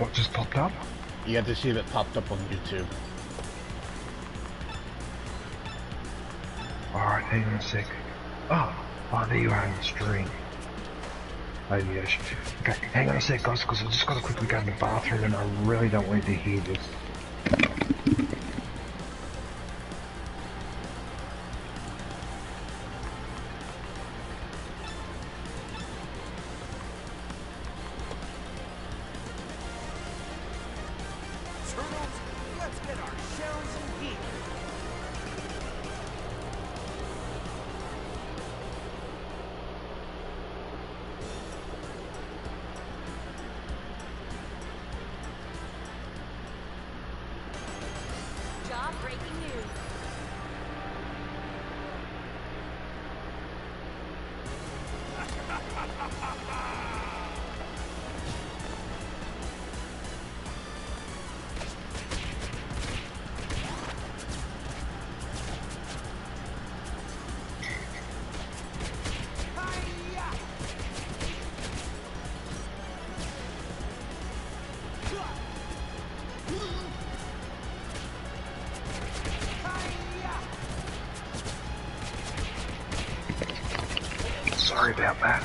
What just popped up? You have to see if it popped up on YouTube. Alright, hang on a sec. Oh, there you are on the stream. Aviation. Okay, hang on a sec, guys, because I just got to quickly go to the bathroom and I really don't want you to hear this. Sorry about that.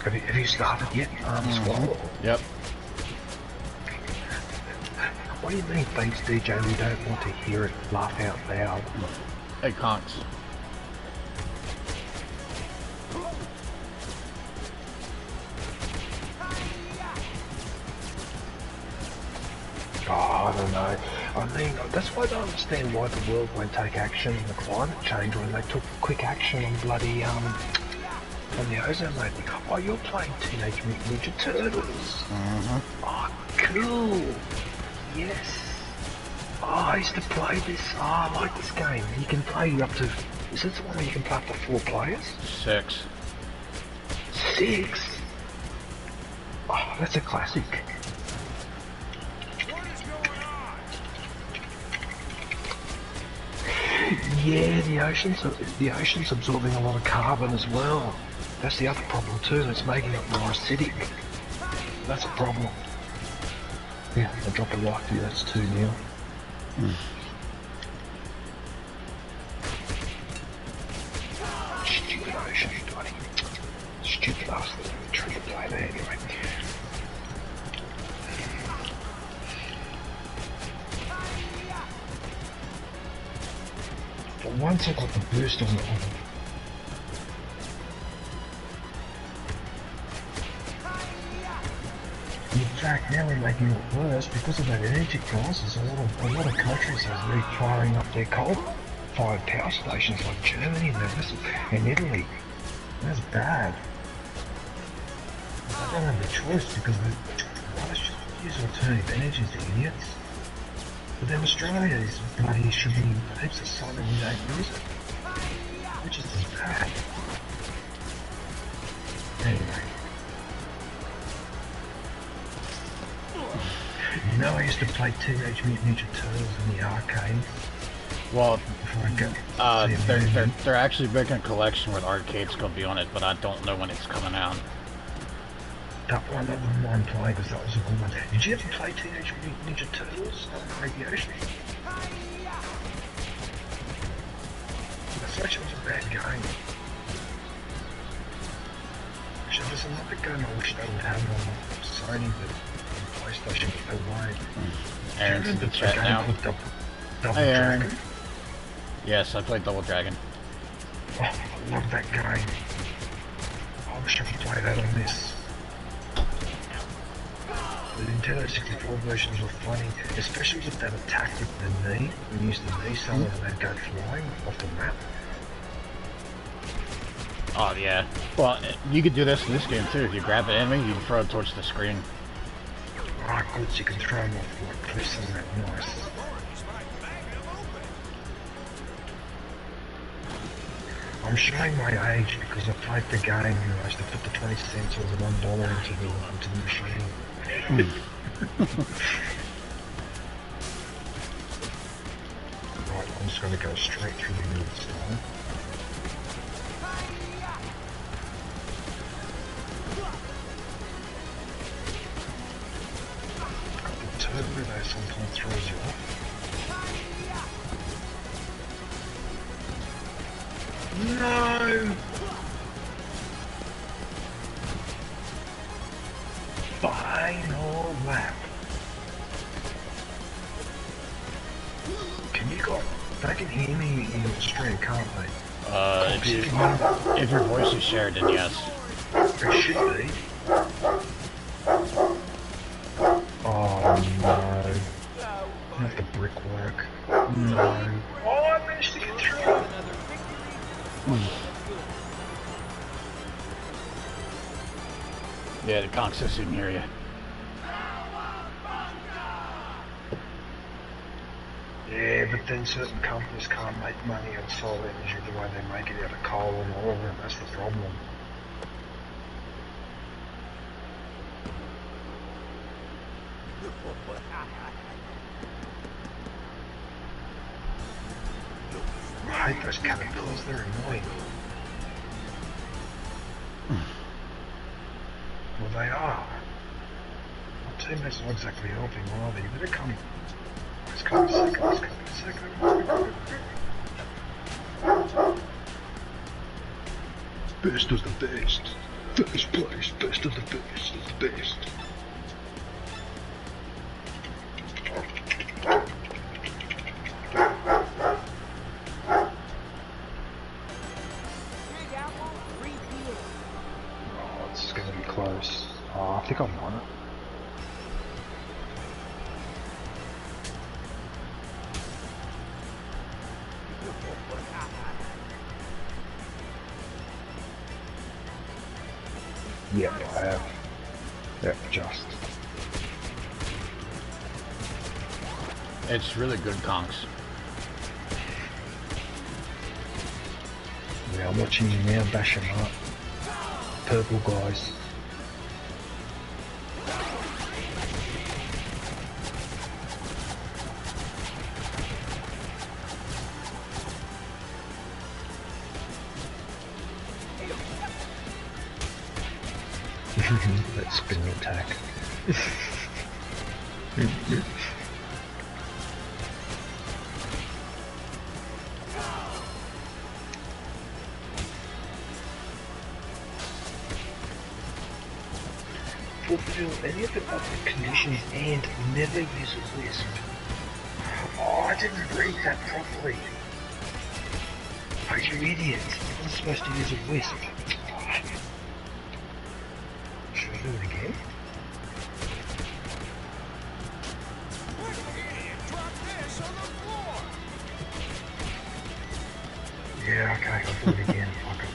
Have you started yet? Squall? Yep. What do you mean, thanks DJ, we don't want to hear it laugh out loud? Hey, Conks. Oh, I don't know. I mean, that's why I don't understand why the world won't take action on the climate change when they took quick action on bloody, on the ozone layer. Oh, you're playing Teenage Mutant Ninja Turtles. Oh, cool. Yes. Oh, I used to play this. Oh, I like this game. You can play up to, is this the one where you can play up to 4 players? 6. 6? Oh, that's a classic. Yeah, the ocean's absorbing a lot of carbon as well. That's the other problem too, it's making it more acidic. That's a problem. Yeah, I'll drop a like for you, that's 2 now. Stupid ocean, bloody. Stupid bastard. I'm trying to play that anyway. But once I got the boost on it, in fact, now we're making it worse because of that energy crisis. A lot of countries are really firing up their coal-fired power stations, like Germany and Italy. That's bad. I don't have a choice because they should use alternative energies, the idiots. But then Australia is bloody shooting heaps of sun and we don't use it. Which is just bad. Anyway. You know I used to play Teenage Mutant Ninja Turtles in the arcade? Well, they're actually making a collection where the arcade's gonna be on it, but I don't know when it's coming out. That one I wouldn't mind playing because that was a good one. Did you ever play Teenage Mutant Ninja Turtles on Radiation? That's actually was a bad game. Actually, there's another game I wish they would have on Sony, but on PlayStation, but they won't. Aaron's in the chat now. Double Hey, Aaron. Dragon? Yes, I played Double Dragon. Oh, I love that game. I wish I could play that on this. The Nintendo 64 versions were funny, especially with that attack with the knee. When you used the knee summon and they'd go flying off the map. Oh yeah. Well, you could do this in this game too. If you grab an enemy, you can throw it towards the screen. Ah, good, so you can throw them off like cliffs and that. Nice. I'm showing my age because I played the game and I used to put the 20 cents or the $1 into the machine. Right, I'm just going to go straight through the middle stone. Turbo though sometimes throws you off. No! Final lap. Can you guys, they can hear me in the stream, can't they? If your voice is shared, then yes. It should be. Oh no. Not the brickwork. No. Oh, I managed to get through. Yeah, the conch system can hear you. Yeah, but then certain companies can't make money on solar energy the way they make it out of coal and oil, and that's the problem. I hate those caterpillars, they're annoying. Well, they are. My teammates are not exactly helping either. You better come. Let's come a second, let's come a second. Best of the best. First place, best of the best of the best. Oh, this is going to be close. Oh, I think I won it. Yep, I have. Yep, just. It's really good conchs. Yeah, I'm watching you now bash them up. Purple guys. That spin attack. Fulfill any of the other conditions and never use a wisp. Oh, I didn't read that properly. Oh, you idiot. I was supposed to use a wisp. Should I do it again? Yeah, okay, I'll do it again. Fuck it.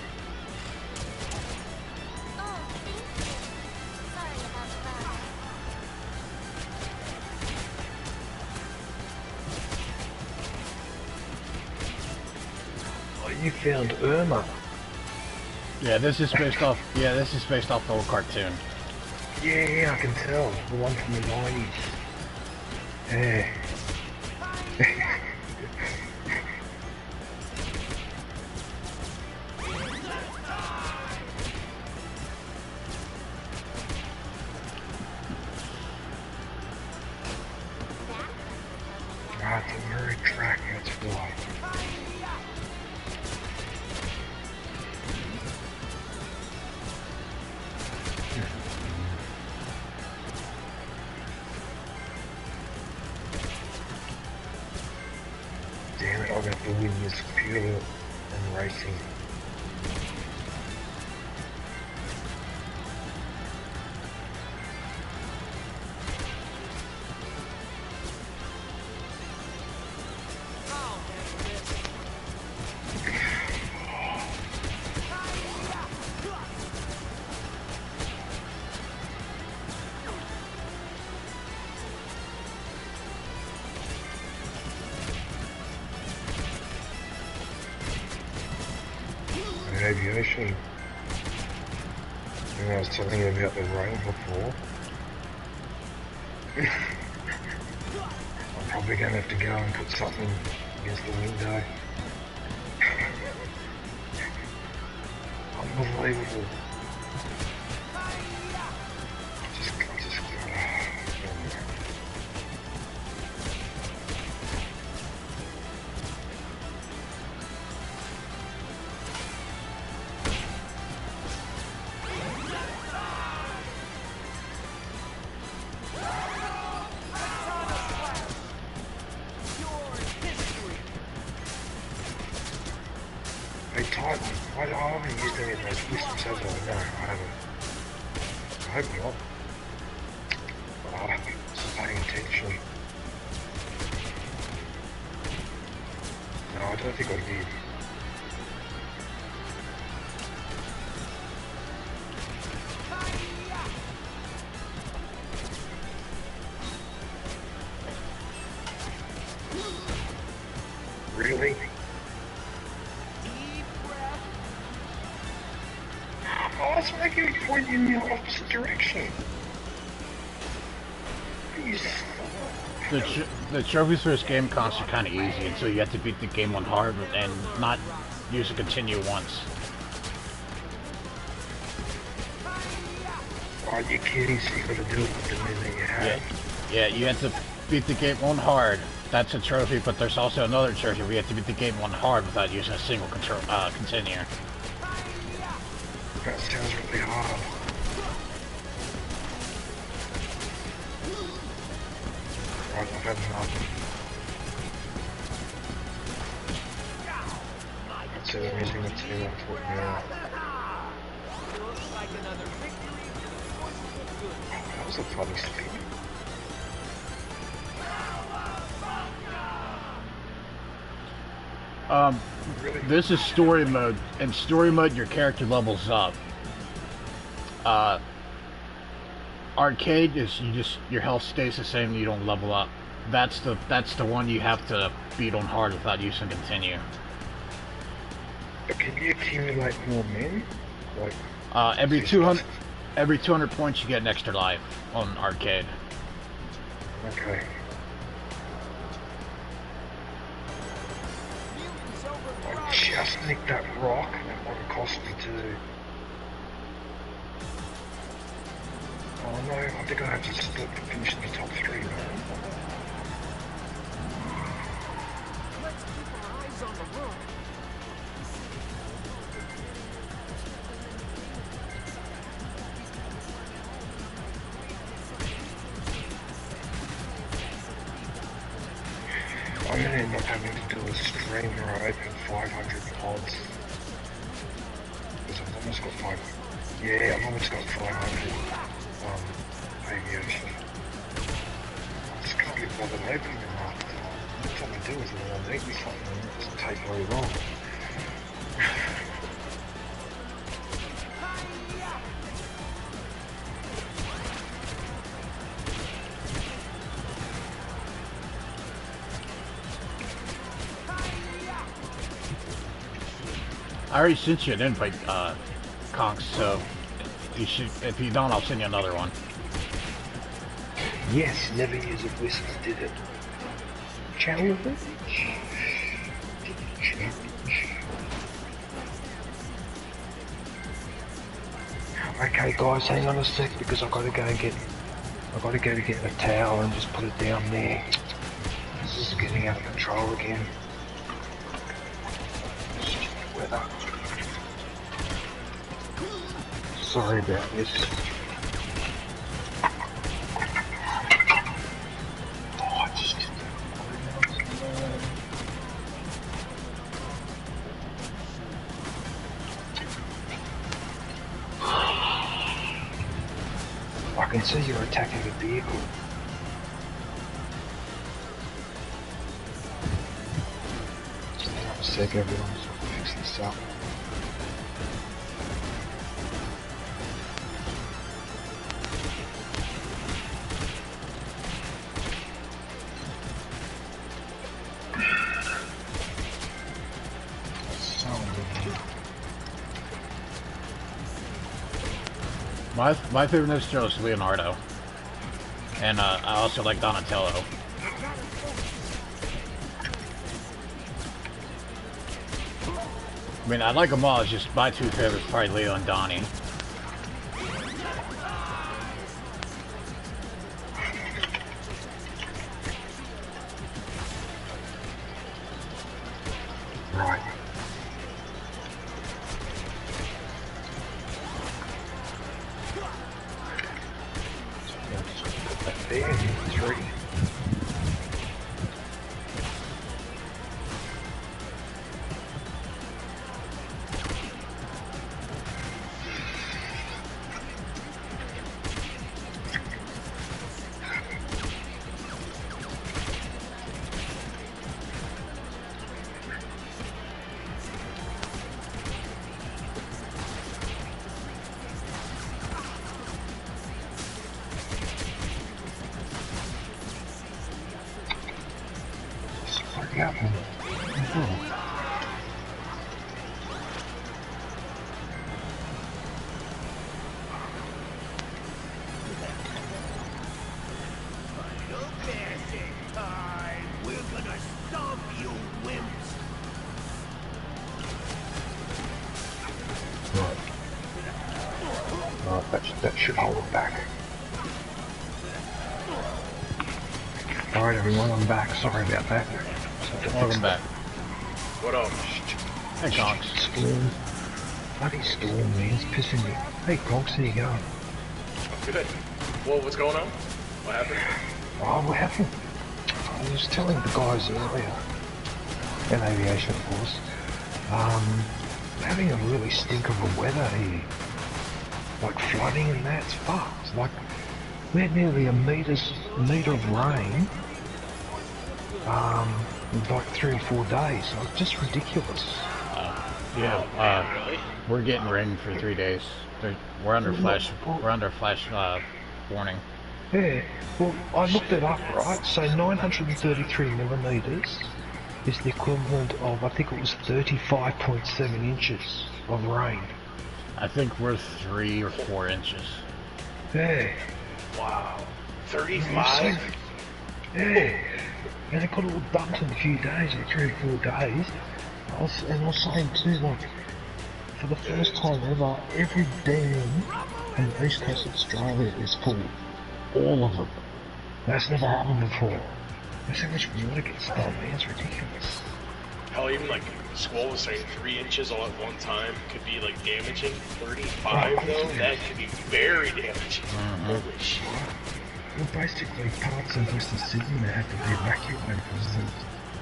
Oh, you found Irma. Yeah, this is based off. Yeah, this is based off the old cartoon. Yeah, I can tell. The one from the 90s. Yeah. Ah, it's a Murray track, that's why. Damn it, I'll have to win this fuel and racing. Aviation. And I was telling you about the rain before. I'm probably going to have to go and put something against the window. Unbelievable. I haven't used any of those wisps, have I? No, I haven't. I hope not. But I wasn't paying attention. No, I don't think I did. Really? Oh, it's making me point in the opposite direction. The trophies for this game costs are kind of easy until you have to beat the game on hard and not use a continue once. Are you kidding? So you gotta do it with the men that you have? Yeah, you have to beat the game on hard. That's a trophy, but there's also another trophy where you have to beat the game on hard without using a single continue. That sounds really hard. Right, I've had enough. I'd say they're using the team up for it now. That was a funny spin. Really? This is story mode. In story mode, your character levels up. Arcade is your health stays the same. You don't level up. That's the one you have to beat on hard without using continue. But can you accumulate more men? Like every 200 points you get an extra life on arcade. Okay. I just nicked that rock and that would have cost me too. Oh no, I think I have to split to finish the top 3 now. Let's keep our eyes on the road. I'm gonna end up having to do a stream where I open 500 pods. Because I've almost got 500. Yeah, I've almost got 500 aviation. I just can't be bothered opening them half the time. What I'm gonna do is when I make me something, it doesn't take very long. I already sent you an invite, Conks, so you should. If you don't, I'll send you another one. Yes, never use a whistle, did it? Challenge? Okay guys, hang on a sec because I've got to go get a towel and just put it down there. This is getting out of control again. Stupid weather. Sorry about this. I can see you're attacking a vehicle. Just hang on a sec, everyone. Just fix this up. My favorite Nostro is Leonardo, and I also like Donatello. I mean, I like them all. It's just my 2 favorites, probably Leo and Donnie. Right. There, 3. Yeah. We're gonna stomp you wimps. Right, that should hold it back. Alright everyone, I'm back. Sorry about that. Welcome back. What up? Hey, Conks. Storm. Bloody storm, man. It's pissing me. Hey, Conks, how you going? I'm good. Well, what's going on? What happened? Oh, what happened? I was telling the guys earlier, in aviation force, having a really stink of a weather here. Like flooding and that's fucked. Like, we had nearly a meter of rain, in like 3 or 4 days. Like, just ridiculous. We're getting rain for 3 days. We're under flash warning. Yeah, well, I looked it up, right? So 933 millimeters is the equivalent of, I think it was 35.7 inches of rain. I think we're 3 or 4 inches. Yeah. Wow. 35? Yeah. And it got all dumped in a few days, like 3 or 4 days. I was saying too, like, for the first time ever, every dam on the east coast of Australia is full. All of them. That's never happened before. That's how much water gets dumped, man. It's ridiculous. Hell, even like Squall was saying 3 inches all at one time could be like damaging. 35 though, that could be very damaging. Holy shit. Well, basically, parts of Western Sydney they have to be evacuated because the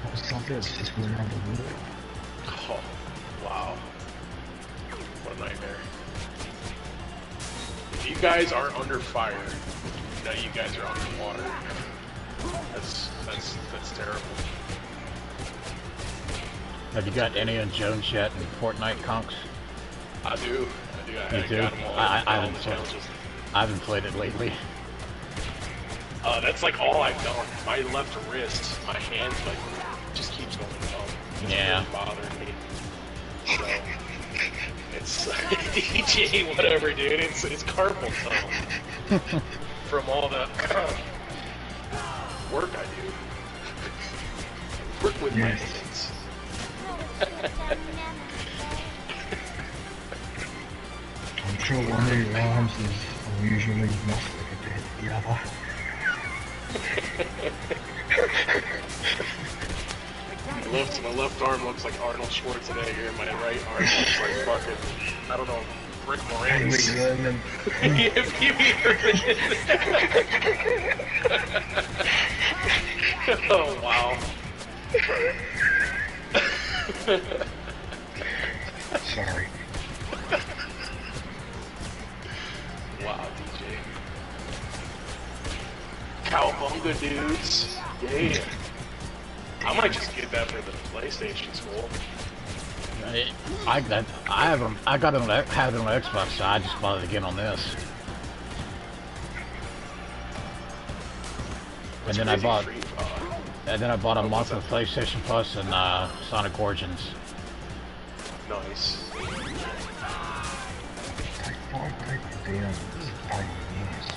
whole suburbs just went underwater. Oh, wow. What a nightmare. If you guys are under fire, now you guys are underwater. That's terrible. Have you got any on Jones yet in Fortnite, Conks? I do. You I do? got them all. I all the challenges. haven't played it lately. That's like all I've done. My left wrist, my hand, like, just keeps going numb. It's Yeah. really bothering me. So, it's DJ, whatever, dude. It's carpal tunnel from all the work I do. Work with my hands. I'm sure one of your arms is unusually muscular compared to the other. My left arm looks like Arnold Schwarzenegger, and my right arm looks like fucking, I don't know, Rick Moranis. Oh, wow. Sorry. Wow, DJ. Cowabunga dudes. Yeah. I might just get that for the PlayStation School. I got it on Xbox, so I just bought it again on this. And then I bought a month of PlayStation Plus and Sonic Origins. Nice. Take 5 people down. This is pain in the ass.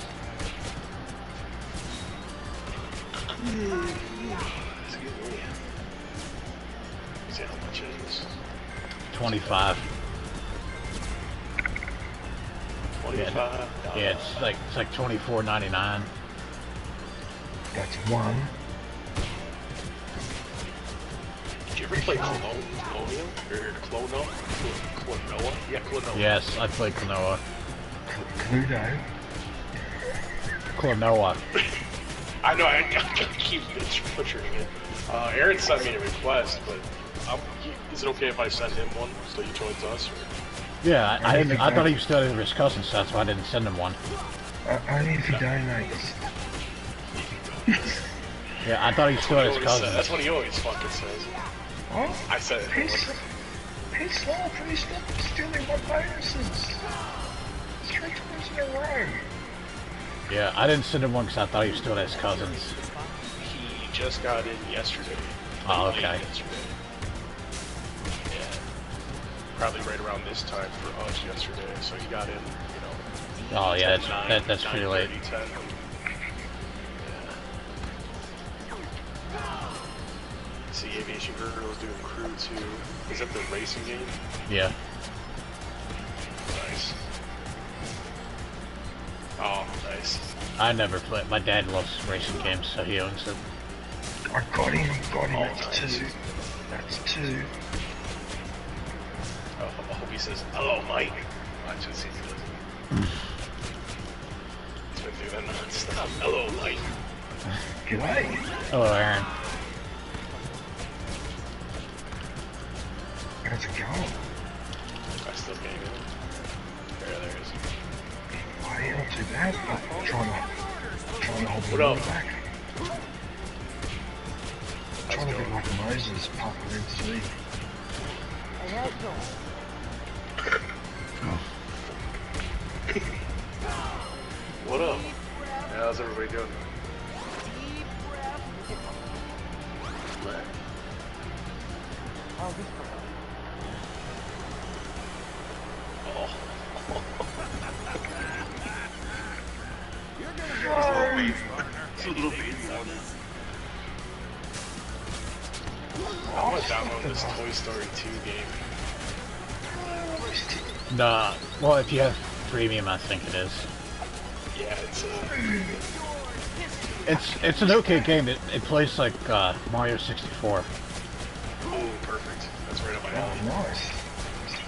Excuse me. See how much it is. 25. 25. Yeah, it's like $24.99. That's one. Did you ever play Clonoa? Clonoa? Yeah, Clonoa. Yes, I played Klonoa. Cluedo. Klonoa. I know, I keep butchering it. Aaron sent me a request, but is it okay if I send him one so he joins us? Or? Yeah, I thought he was still with his cousin, so that's why I didn't send him one. Only if he donates. Yeah, I thought he was still with his cousin. That's what he always fucking says. Oh, I said it. Piss off, and he's still stealing my bonuses. 3 times in a row. Yeah, I didn't send him one because I thought he was still at his cousin's. He just got in yesterday. Oh, late okay. yesterday. Yeah. Probably right around this time for us yesterday. So he got in, you know. Oh yeah, 9, that's pretty late. 10. See, Aviation Guru was doing crew 2. Is that the racing game? Yeah. Nice. Oh, nice. I never played. My dad loves racing games, so he owns it. I got him. Oh, That's nice. 2. That's 2. Oh, I hope he says, hello, Mike. Watch this, he does. He's been doing that non-stop. Hello, Mike. G'day. Oh, Aaron. How's it going? I still can't get it. There it is. Oh, yeah, not too bad. I'm trying to hold the What water up? back. Trying to get like Moses part the Red Sea. What up? How's everybody doing? Oh. It's a little baby on it. I want to download this Toy Story 2 game. Nah. Well, if you have premium, I think it is. Yeah, It's an okay game. It plays like Mario 64. oh, perfect. That's right up my alley. Oh, nice.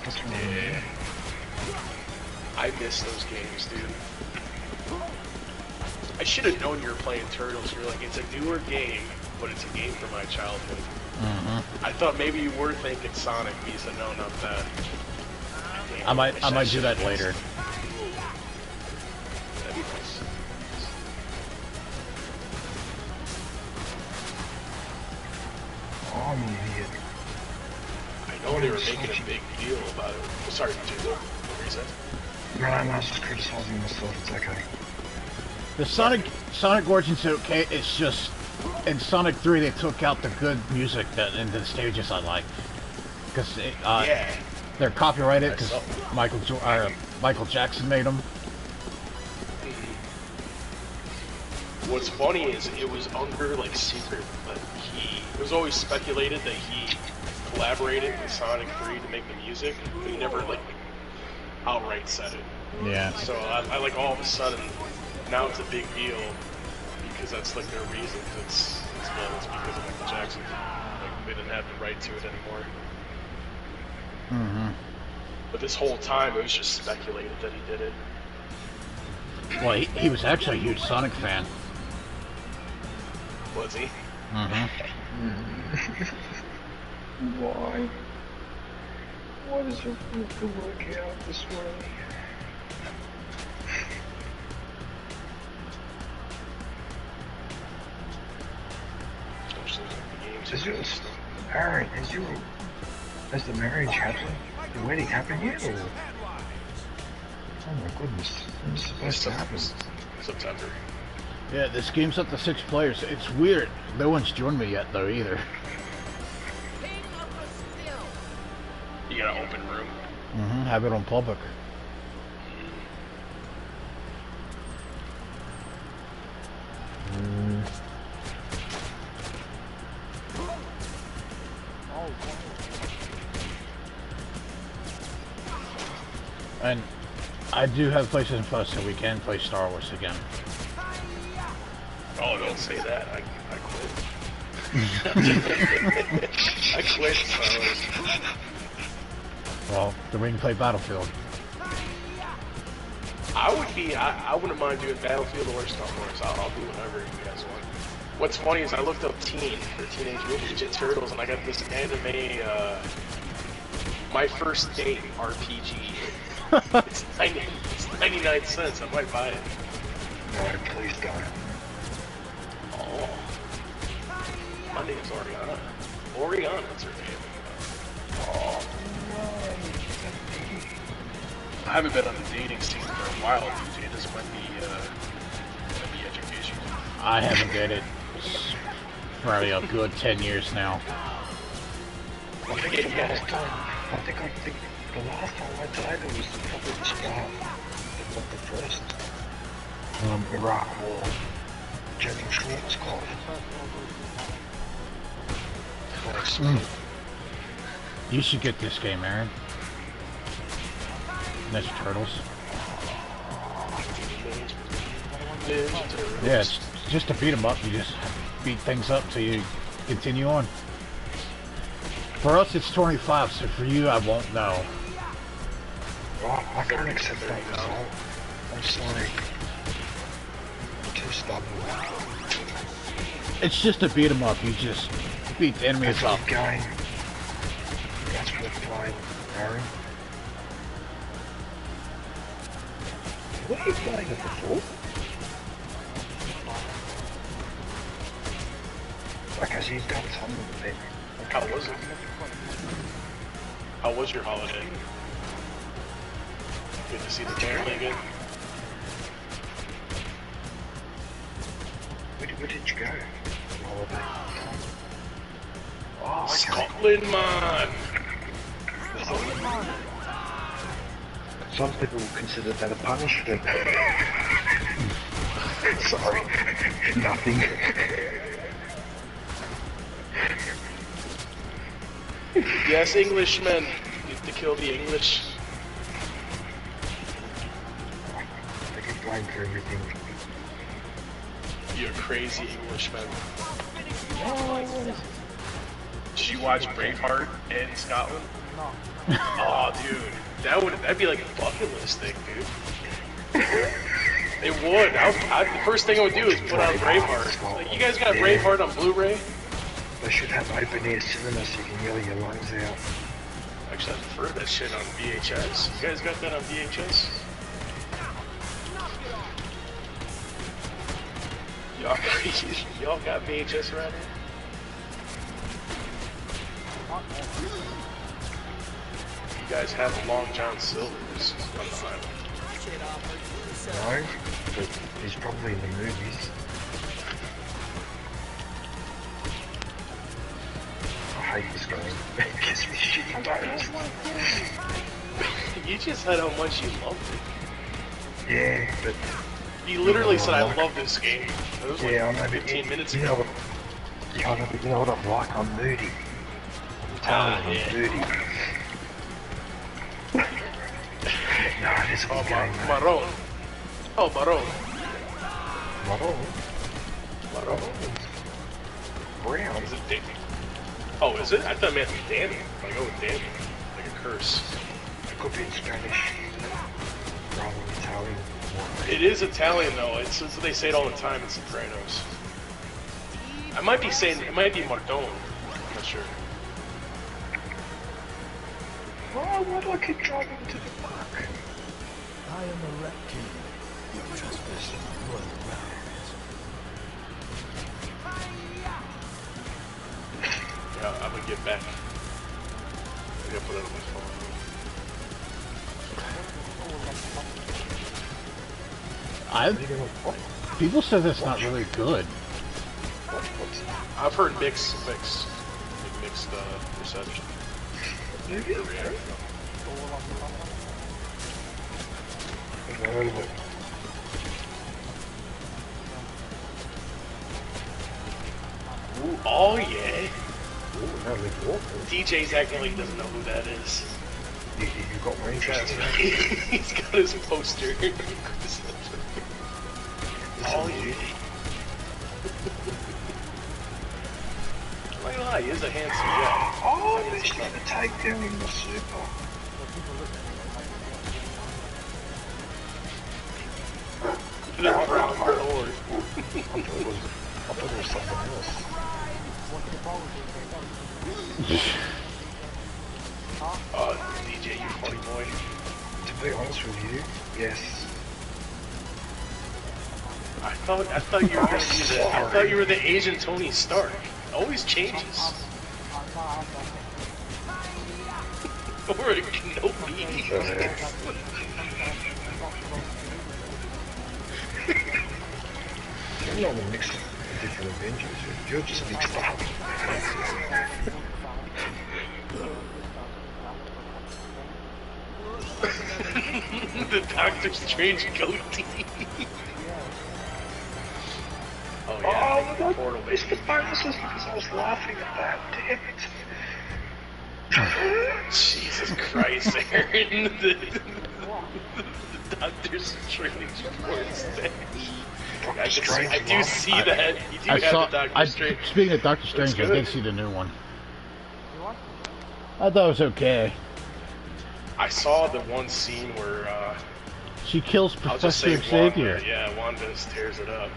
That's what I'm Yeah. doing. I miss those games, dude. I should have known you were playing Turtles. You're like, it's a newer game, but it's a game from my childhood. Mm-hmm. I thought maybe you were thinking Sonic, but you said no, not that. Damn, I might do should've that guessed. later. That'd be nice. Oh, I'm an idiot. I know they were making a big deal about it. Oh, sorry, dude. What were you saying? No, I was just criticizing myself. It's okay. The Sonic Origin's okay. It's just in Sonic 3 they took out the good music that in the stages I like because Yeah. they're copyrighted because I Michael Jackson made them. What's funny is it was under like secret, but it was always speculated that he collaborated with Sonic 3 to make the music, but he never like outright said it. Yeah. So I like all of a sudden now it's a big deal because that's like their reason. It's because of Michael Jackson. Like they didn't have the right to it anymore. Mm-hmm. But this whole time it was just speculated that he did it. Well, he was actually a huge Sonic fan. Was he? Mm-hmm. Why? Why does it have to work out this way? Is yours, Aaron, has the marriage happened? The wedding happened yet? Or? Oh my goodness, when is it supposed to happen? September. Yeah, this game's up to 6 players. It's weird. No one's joined me yet though either. You got an open room. Mm-hmm. Have it on public. And I do have PlayStation Plus, so we can play Star Wars again. Oh, don't say that. I quit. I quit Star Wars. Well, then we can play Battlefield. I wouldn't mind doing Battlefield or Star Wars. I'll do whatever you guys want. What's funny is I looked up Teen for Teenage Mutant Ninja Turtles, and I got this anime, My First Date RPG. It's 99 cents. I might buy it. No, please don't. Oh. My name's Oriana. Oriana's her name. Oh, I haven't been on the dating scene for a while, DJ. This might be education. I haven't did it. probably a good 10 years now. I think the last time, I think the last time I died it was probably the start of the first Iraq War. General Schwarzkopf. You should get this game, Aaron. Ninja Turtles. Yeah, it's just to beat them up. You just beat things up till you continue on. For us, it's 25, so for you, I won't know. Well, I can't accept that result. I'm sorry. I'm too stubborn. It's just to beat them up. You just beat the enemies That's up. a game. That's worth playing, Aaron. What are you playing it before? Okay, so you've done something with it. How was it? How was your holiday? Good to see the family again. Where did you go? Holiday. Oh, okay. Scotland, man! Some people will consider that a punishment. Sorry, nothing. Yes, Englishmen! Get to kill the English. They get blamed for everything. You're a crazy Englishman. Did you watch Braveheart in Scotland? Oh, dude, that'd be like a bucket list thing, dude. It would. The first thing I would do is put on Braveheart. Like, you guys got Braveheart on Blu-ray? They should have open-air cinema so you can yell your lungs out. Actually, I prefer that shit on VHS. You guys got that on VHS? Y'all got VHS around here? You guys have Long John Silver's on the island. No, but he's probably in the movies. I hate this game. It gives me shitty bones. You just said how much you loved it. Yeah, but... You literally said, I love this game. It was like yeah, I know, 15 minutes you ago. know what, yeah, but you know what I'm like? I'm moody. I'm telling you, I'm moody. No, it is a good game, mate. Maroon. Oh, Maroon. Maroon? Brown? Is it Danny? Oh, is it? I thought it meant Danny. Like, oh, Danny. Like a curse. It could be in Spanish. Rather than Italian. It is Italian, though. It's they say it all the time in Sopranos. I might be saying, it might be Mardone. I'm not sure. Oh, why do I keep driving into the park? I am a reptile. Your trespass will rise. Yeah, I'm gonna get back. I gotta put it on my phone. People say that's not really good. I've heard mixed reception. Ooh, oh yeah. DJ's acting like he doesn't know who that is. You got my interest. He's got his poster. Oh yeah. Why lie? He is a handsome guy. Oh, they're trying to take down in the super. The brown lord. I thought it was something else. DJ, you funny boy. To be honest with you, yes. I thought you were gonna be the. I thought you were the Asian Tony Stark. It always changes. Or a Kenobi. You know the mix different Avengers. You're just mixed up. The Doctor Strange goatee. Oh yeah, Oh, portal. it's the bonuses because I was laughing at that. Damn it. Jesus Christ, Aaron. The Doctor Strange voice thing. I do see that. You do have the Doctor Strange. Speaking of Doctor Strange, I did see the new one. I thought it was okay. I saw the one scene where she kills I'll just say Professor Xavier. Wanda, yeah, Wanda just tears it up.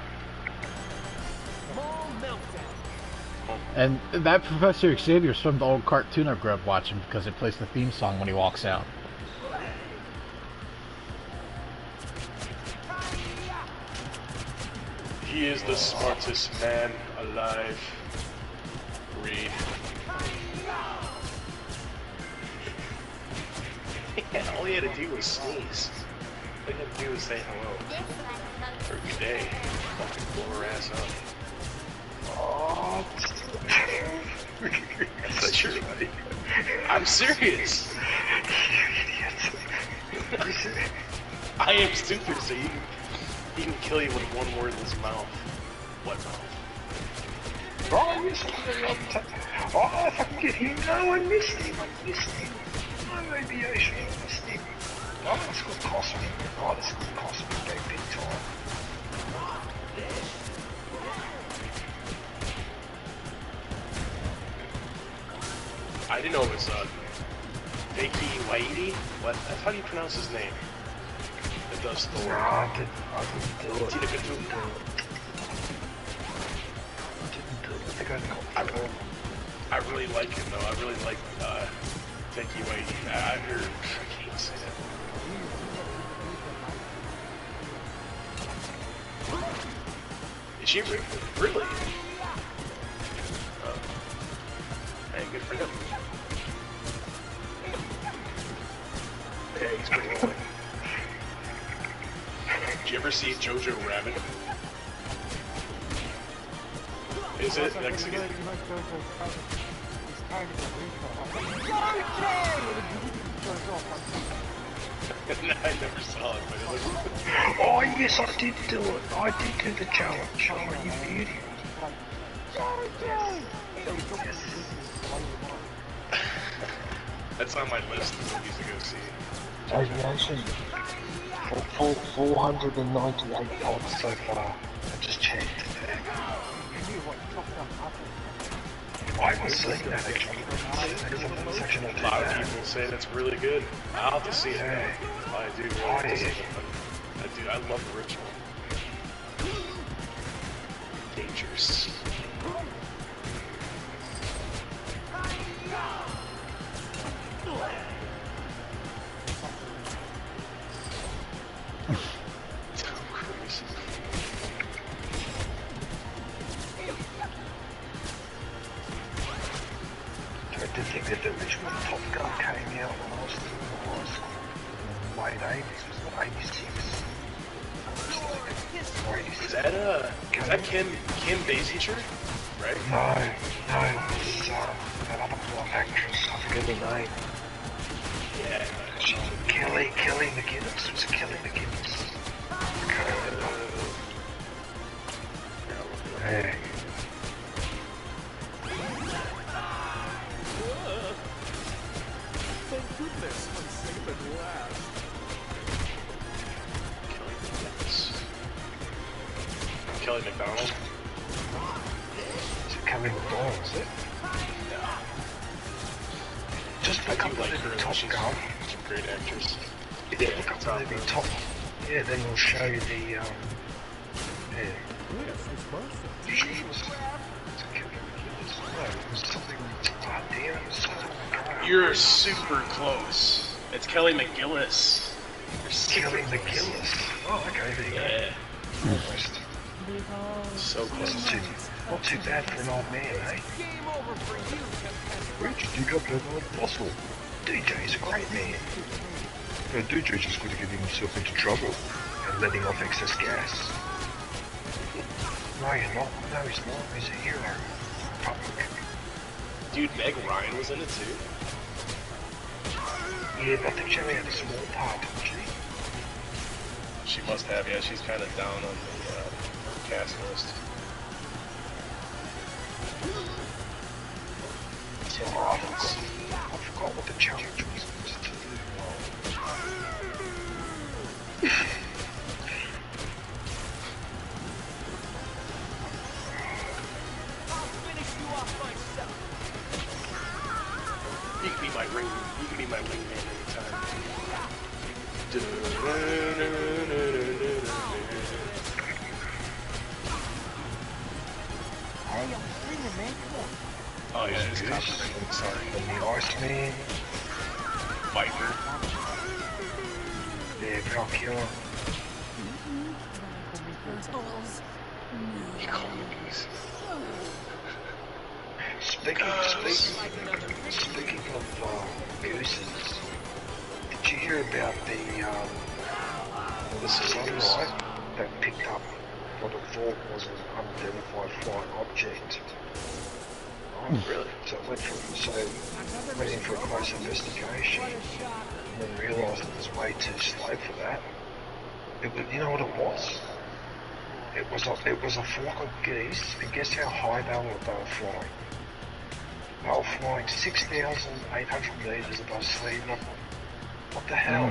And that Professor Xavier's from the old cartoon I grew up watching because it plays the theme song when he walks out. He is the smartest man alive. Reed. Yeah, all he had to do was sneeze. All he had to do was say hello. Or good day. Fucking blow her ass up. Oh, That's true. I'm serious. I am stupid, so he can kill you with one word in his mouth. What mouth? Oh, yes, oh, if I can get him. No, I missed him. No, maybe I should have missed him. Oh, this could cost me. Oh, this could cost me big time. I didn't know it was Fakey Waiti. What? That's how do you pronounce his name? It does Thor. No, I didn't do it. I I really like him though. I really like Fakey Waiti. I can't say that. Is she really? Hey, good for him. Yeah, he's pretty cool. Did you ever see Jojo Rabbit? Is it Mexican? I never saw it, but it looks... Oh, yes, I did do it. I did do the challenge. Oh, you beauty. That's on my list of movies to go see. Aviation. 498 pods so far. I just checked. I haven't seen that actually. A lot of people say that's really good. I'll have to see it. Yeah. I do. I love the ritual. Dangerous. I did think that the original Top Gun came out when I was in high school. Late 80s, was it 86? Is that Kim Basinger? Right? No, it was that other blonde actress, I forget her name. Yeah. Kelly McGinnis. Was it Kelly McGinnis? I can't remember. Yeah. Thank goodness I'm safe at last. Kelly McDonald. Is it Kelly McDonald, is it? Yeah. Just look up the movie Top Gun. She's a great actress. Yeah, look up the movie Top. Yeah, then we'll show you the, yeah. Yes, it's perfect. She was... No, it was something... Oh, damn, it was something... You're super close. It's Kelly McGillis. You're super Kelly close. McGillis. Oh, okay, there you go. Yeah. Almost. So close. Not too bad for an old man, eh? Where'd you dig up that old fossil? DJ's a great man. No, DJ's just got to get himself into trouble and letting off excess gas. No, you're not. No, he's not. He's a hero. Public. Dude, Meg Ryan was in it too. Yeah, but I think she only had a small part, didn't she? She must have, yeah. She's kind of down on the cast list. Oh, I forgot what the challenge was supposed to do. You can be my ring. You can be my wingman anytime. Oh yeah, it's copyrighted. Sorry. And the Iceman. Viper. Yeah, Valkyrie. You call me Goose. Speaking of gooses, did you hear about the satellite that picked up what it thought was an unidentified flying object? Really? So it went in for a close investigation, and then realised it was way too slow for that. You know what it was? It was a flock of geese, and guess how high they were flying? They were flying 6,800 metres above sea level. What the hell?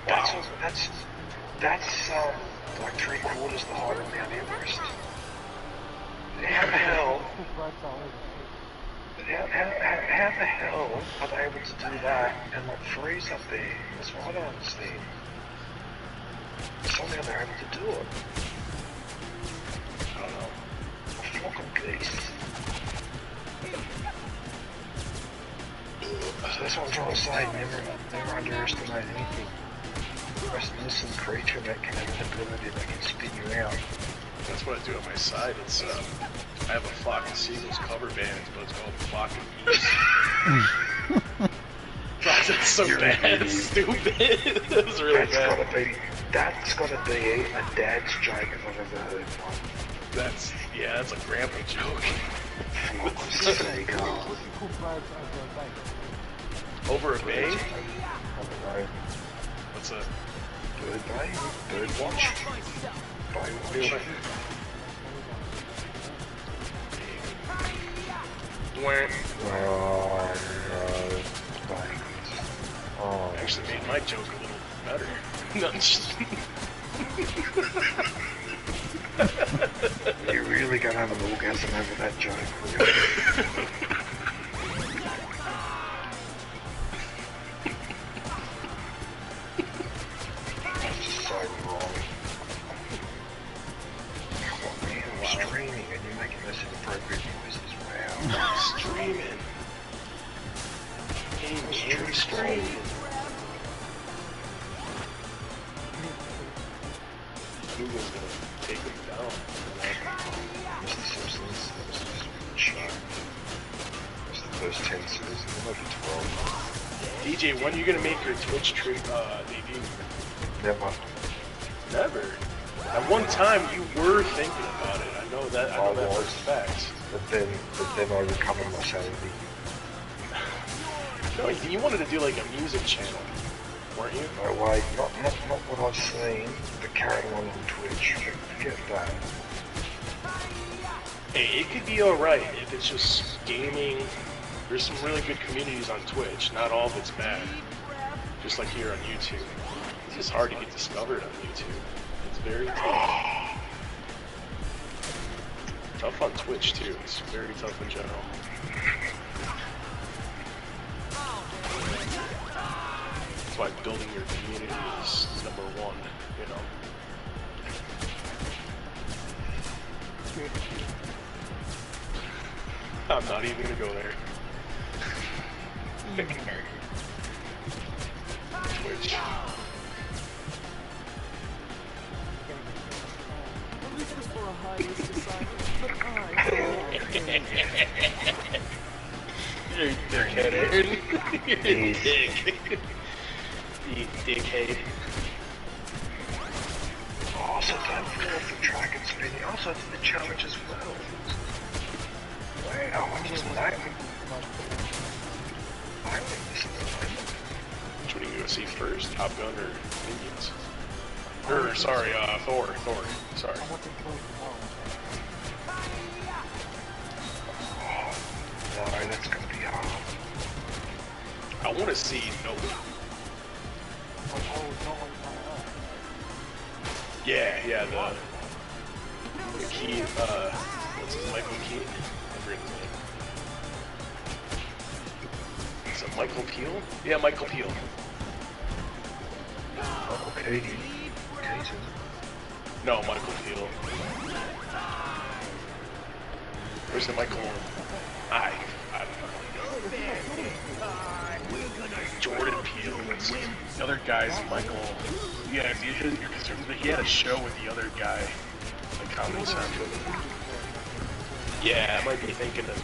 That's like 3/4 the height of Mount Everest. How the hell? How the hell are they able to do that and not freeze up there? That's what I don't understand. Somehow they're able to do it. I don't know. A flock of geese. So that's what I'm trying to say. Never underestimate anything. The most innocent creature that can have an ability that can spit you out. That's what I do on my side. It's I have a flock of seagulls cover bands, but it's called Flock of Geese. That's so bad. It's stupid. That's really bad. That's gotta be a dad's joke if I've ever heard one. That's a grandpa joke. Seagull. Over a bay? I don't know. What's a Bird Bay? Bird Watch? Bay Watch? Oh, no. Oh, actually made my joke a little better. No, you're really gonna have an orgasm over that joke. That's just so wrong. Come on, man, I'm streaming and you're making those inappropriate noises. Wow. Streaming. Hey, man, streaming. Google's gonna take them down. Mr. Simpsons, that was just a show. That's the first 10 seasons, maybe 12. DJ, when are you gonna make your Twitch debut? Never. Never. At one time, you were thinking about it. I know that. I know that for a fact. But then I recovered my sanity. No, you wanted to do like a music channel, weren't you? No way, not what I've seen, but carrying on Twitch. Forget that. Hey, it could be alright if it's just gaming. There's some really good communities on Twitch. Not all of it's bad. Just like here on YouTube. It's just hard to get discovered on YouTube. It's very tough. Tough on Twitch too. It's very tough in general. That's why building your community is number one, you know. I'm not even gonna go there. Twitch. You're a dickhead, Aaron. You're a dick. You dickhead. Oh, so don't fall off the track, it's And he also did the challenge as well. Wow, I just know. I think this is Which one are you gonna see first? Top Gun or Minions? Or, sorry, Thor, sorry. no, that's gonna be hard. I wanna see Nope. Yeah, the key, what's his Michael Keaton? I forget his name. Is it Michael Peel? Yeah, Michael Peel. Oh, Katie. Katie. No, Michael Peel. Where's the Michael? I don't know. Jordan Peele. The other guy's Michael. Yeah, he had a show with the other guy. Like Comedy Central. Yeah, I might be thinking of.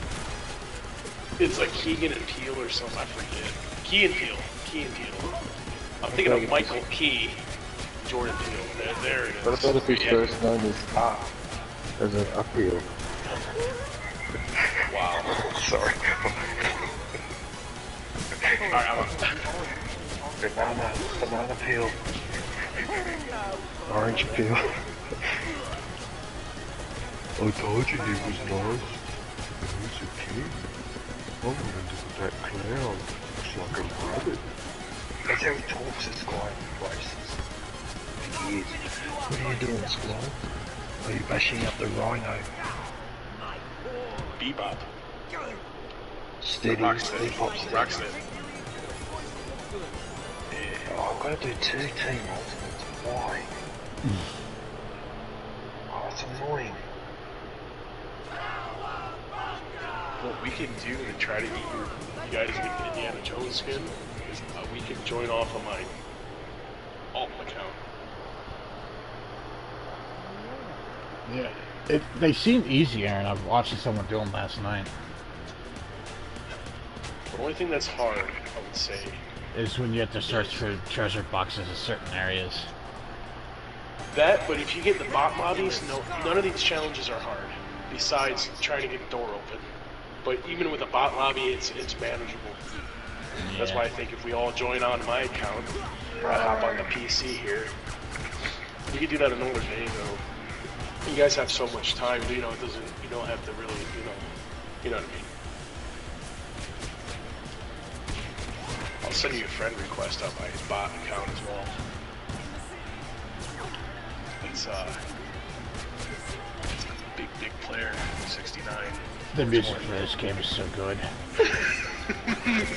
It's like Keegan and Peele or something. I forget. Key and Peele. I'm thinking of Michael Key. Jordan Peele. There it is. What about if his first name is as an appeal? Wow. Sorry. Alright, I'm on. Banana peel. Orange peel. I told you he was nice. He's a kid. I wouldn't look at that clown. Looks like a rabbit. That's how he talks, this guy in places. He is. What are you doing, Squall? Are you bashing up the rhino? Bebop. Steady, Rocksteady. Rocksteady. Oh, I've got to do 2 team ultimates. Why? Oh, it's annoying. What we can do to try to get you guys to get the Indiana Jones skin is we can join off of my alt account. Yeah, they seem easier, and I was watching someone do them last night. The only thing that's hard, I would say, Is when you have to search for treasure boxes in certain areas. that, but if you get the bot lobbies, none of these challenges are hard, besides trying to get the door open. But even with a bot lobby, it's manageable. Yeah. That's why I think if we all join on my account, or I hop on the PC here, we could do that another day though. You guys have so much time, you know, you don't have to really, you know what I mean. I'll send you a friend request on my bot account as well. It's a big player, 69. The music for this game is so good.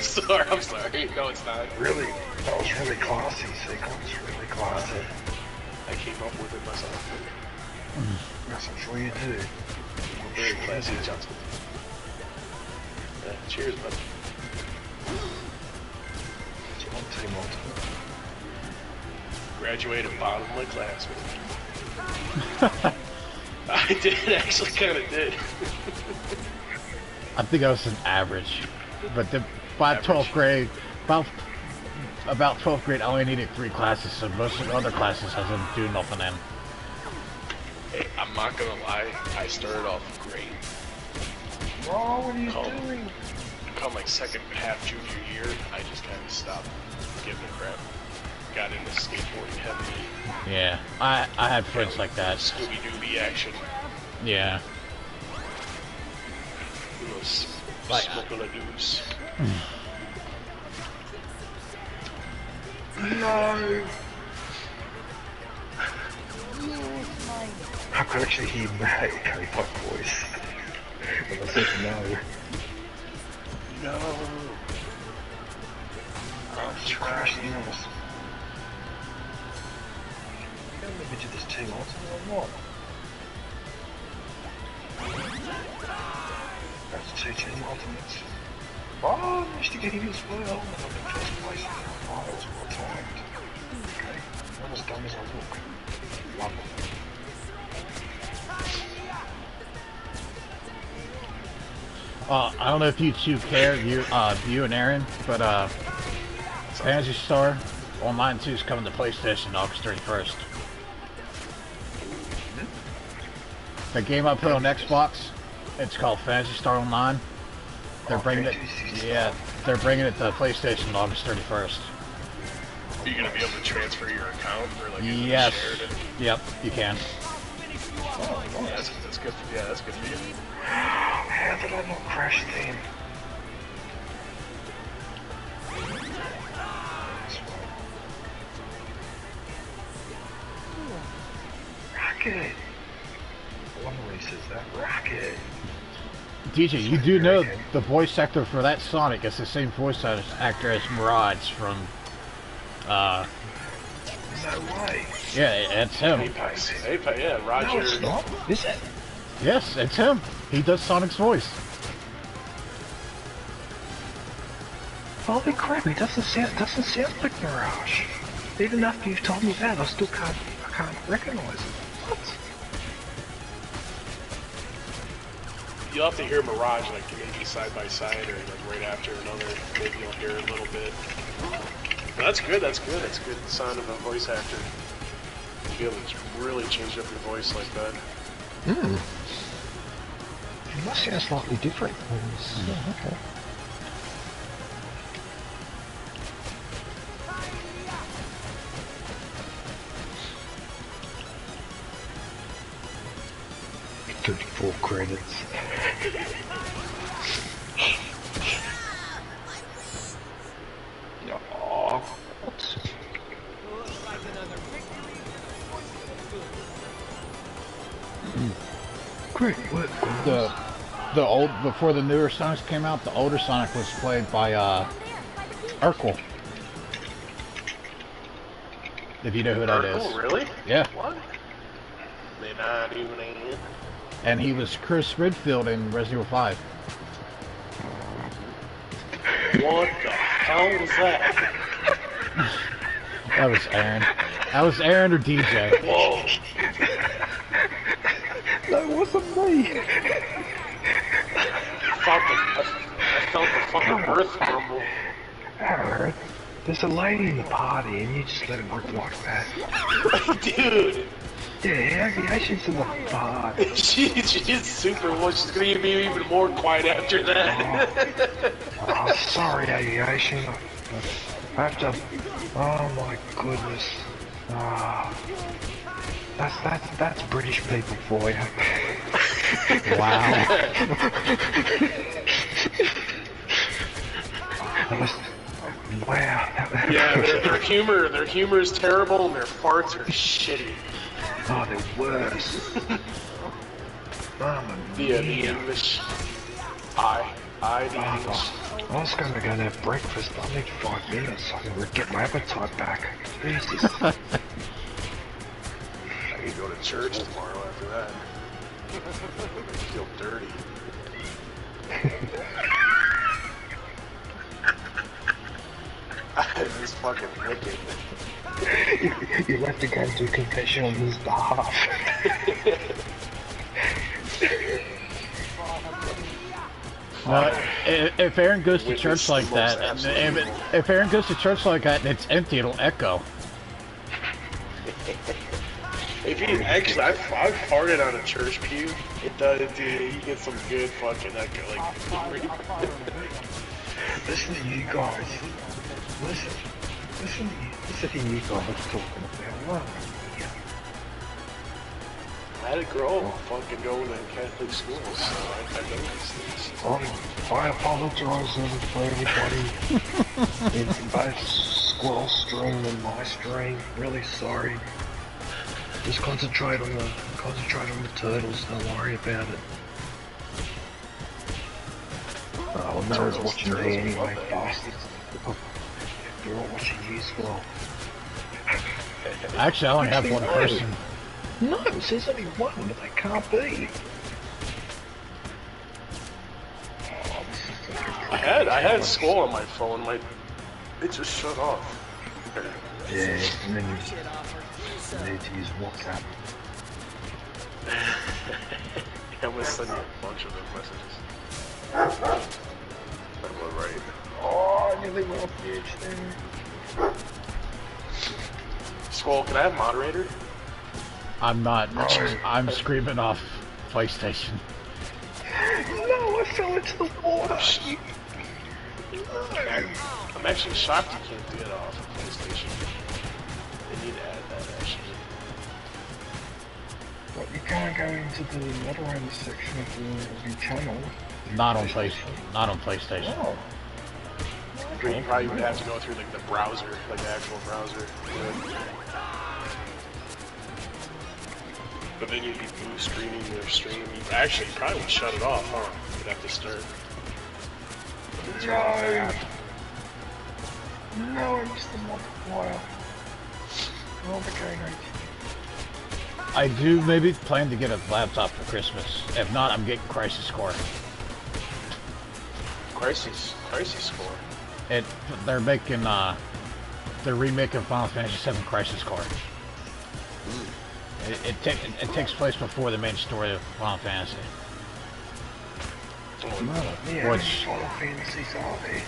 Sorry, I'm sorry. No, it's not. Really? That was really classy sequence, really classy. I came up with it myself. Yes, I'm sure you do. I'm very classy, Johnson. Yeah, cheers, bud. It's one team ultimate. Graduated bottom of my class with I did, actually kind of did. I think I was an average, but by 12th grade, about 12th grade, I only needed 3 classes, so most of the other classes I didn't do nothing in. Hey, I'm not gonna lie, I started off great. Oh, what are you doing? Come like second half junior year, I just kind of stopped giving a crap. Got into skateboarding heavily. Yeah, I had friends like that. Scooby-Dooby action. Yeah. Like Smoke-a-la-doos. No! I could actually hear my K-pop voice. But I said no. No. Oh, it's crashed the house. You don't let me do this team ultimate or what? That's 2 team ultimates. Oh, I managed to get him as well. I'm in first place. Oh, that was well timed. Okay, not as dumb as I look. Love it. I don't know if you two care, you and Aaron, but Phantasy Star Online 2 is coming to PlayStation August 31st. The game I put on Xbox, it's called Phantasy Star Online. They're bringing it. Yeah, they're bringing it to PlayStation August 31st. Are you gonna be able to transfer your account or like Yes. shared it? Yep, you can. Oh, that's good. Yeah, that's good for you. How did I not crash then? Rocket! One way says that. Rocket! DJ, you do know the voice actor for that Sonic is the same voice actor as Mirage from, No way. yeah, it's him. Apex, yeah, Roger. No, it's not. Is it? Yes, it's him. He does Sonic's voice. Holy crap, he doesn't sound like Mirage. Even after you've told me that, I can't recognise it. What? You'll have to hear Mirage like maybe side by side or like right after another. Maybe you'll hear it a little bit. But that's good. That's good. That's a good sign of a voice actor. To be able to really change up your voice like that. Hmm. It must sound slightly different. Yeah, okay. $34 credits. Aww. What? Great work, guys. The old, before the newer Sonics came out, the older Sonic was played by Urkel. If you know who that is. Oh, really? Yeah. What? They're not even in. And he was Chris Redfield in Resident Evil 5. What the hell was that? That was Aaron. That was Aaron or DJ. Whoa. That wasn't me. I felt the fucking earth rumble. Aaron, there's a lady in the party and you just let it work like that. Dude. Yeah, aviation's in the party. She's super low. She's gonna be even more quiet after that. Oh, sorry, aviation. I have to. Oh my goodness. Ah, that's British people for you. Wow. Wow. Yeah, their humor is terrible and their farts are shitty. Oh, they're worse. The English. The English. I was going to go and have breakfast, but I need 5 minutes so I can get my appetite back. Jesus. I can go to church tomorrow after that. I feel dirty. This fucking wicked. You have to go and do confession on his behalf. If Aaron goes to church like that, if Aaron goes to church like that and it's empty, it'll echo. If you actually, I've farted on a church pew. It does, dude. You get some good fucking echo. Like, Listen to you guys. Listen to you guys talking about what? I had a girl fucking go to Catholic schools, so I know these things. I apologise for everybody in both Squirrel Stream and my stream. Really sorry. Just concentrate on the turtles. Don't worry about it. Oh, well, no one's watching me anyway, bastards. They're all watching you, Squirrel. Actually, I only have one person. No, it says only one, but they can't be. I had school on my phone, it just shut off. Yeah, and then you need to use WhatsApp. I'm gonna send you a bunch of those messages. That was right. Oh, I nearly went off the edge there. Skull, can I have moderator? I'm not. I'm screaming off PlayStation. No, I fell into the water. I'm actually shocked you can't do it off of PlayStation. They need to add that actually. But you can't go into the moderator section of your channel. Not on PlayStation. Not on PlayStation. Oh. You probably would have to go through like the browser, like the actual browser. But then you'd be blue screening your stream. You actually probably would shut it off, huh? You'd have to start. No, I missed the multiplier. Oh, the game. I do maybe plan to get a laptop for Christmas. If not, I'm getting Crisis Core. Crisis Core. They're making they're remaking Final Fantasy VII Crisis Core. It takes place before the main story of Final Fantasy. Yeah, Which Final Fantasies are there.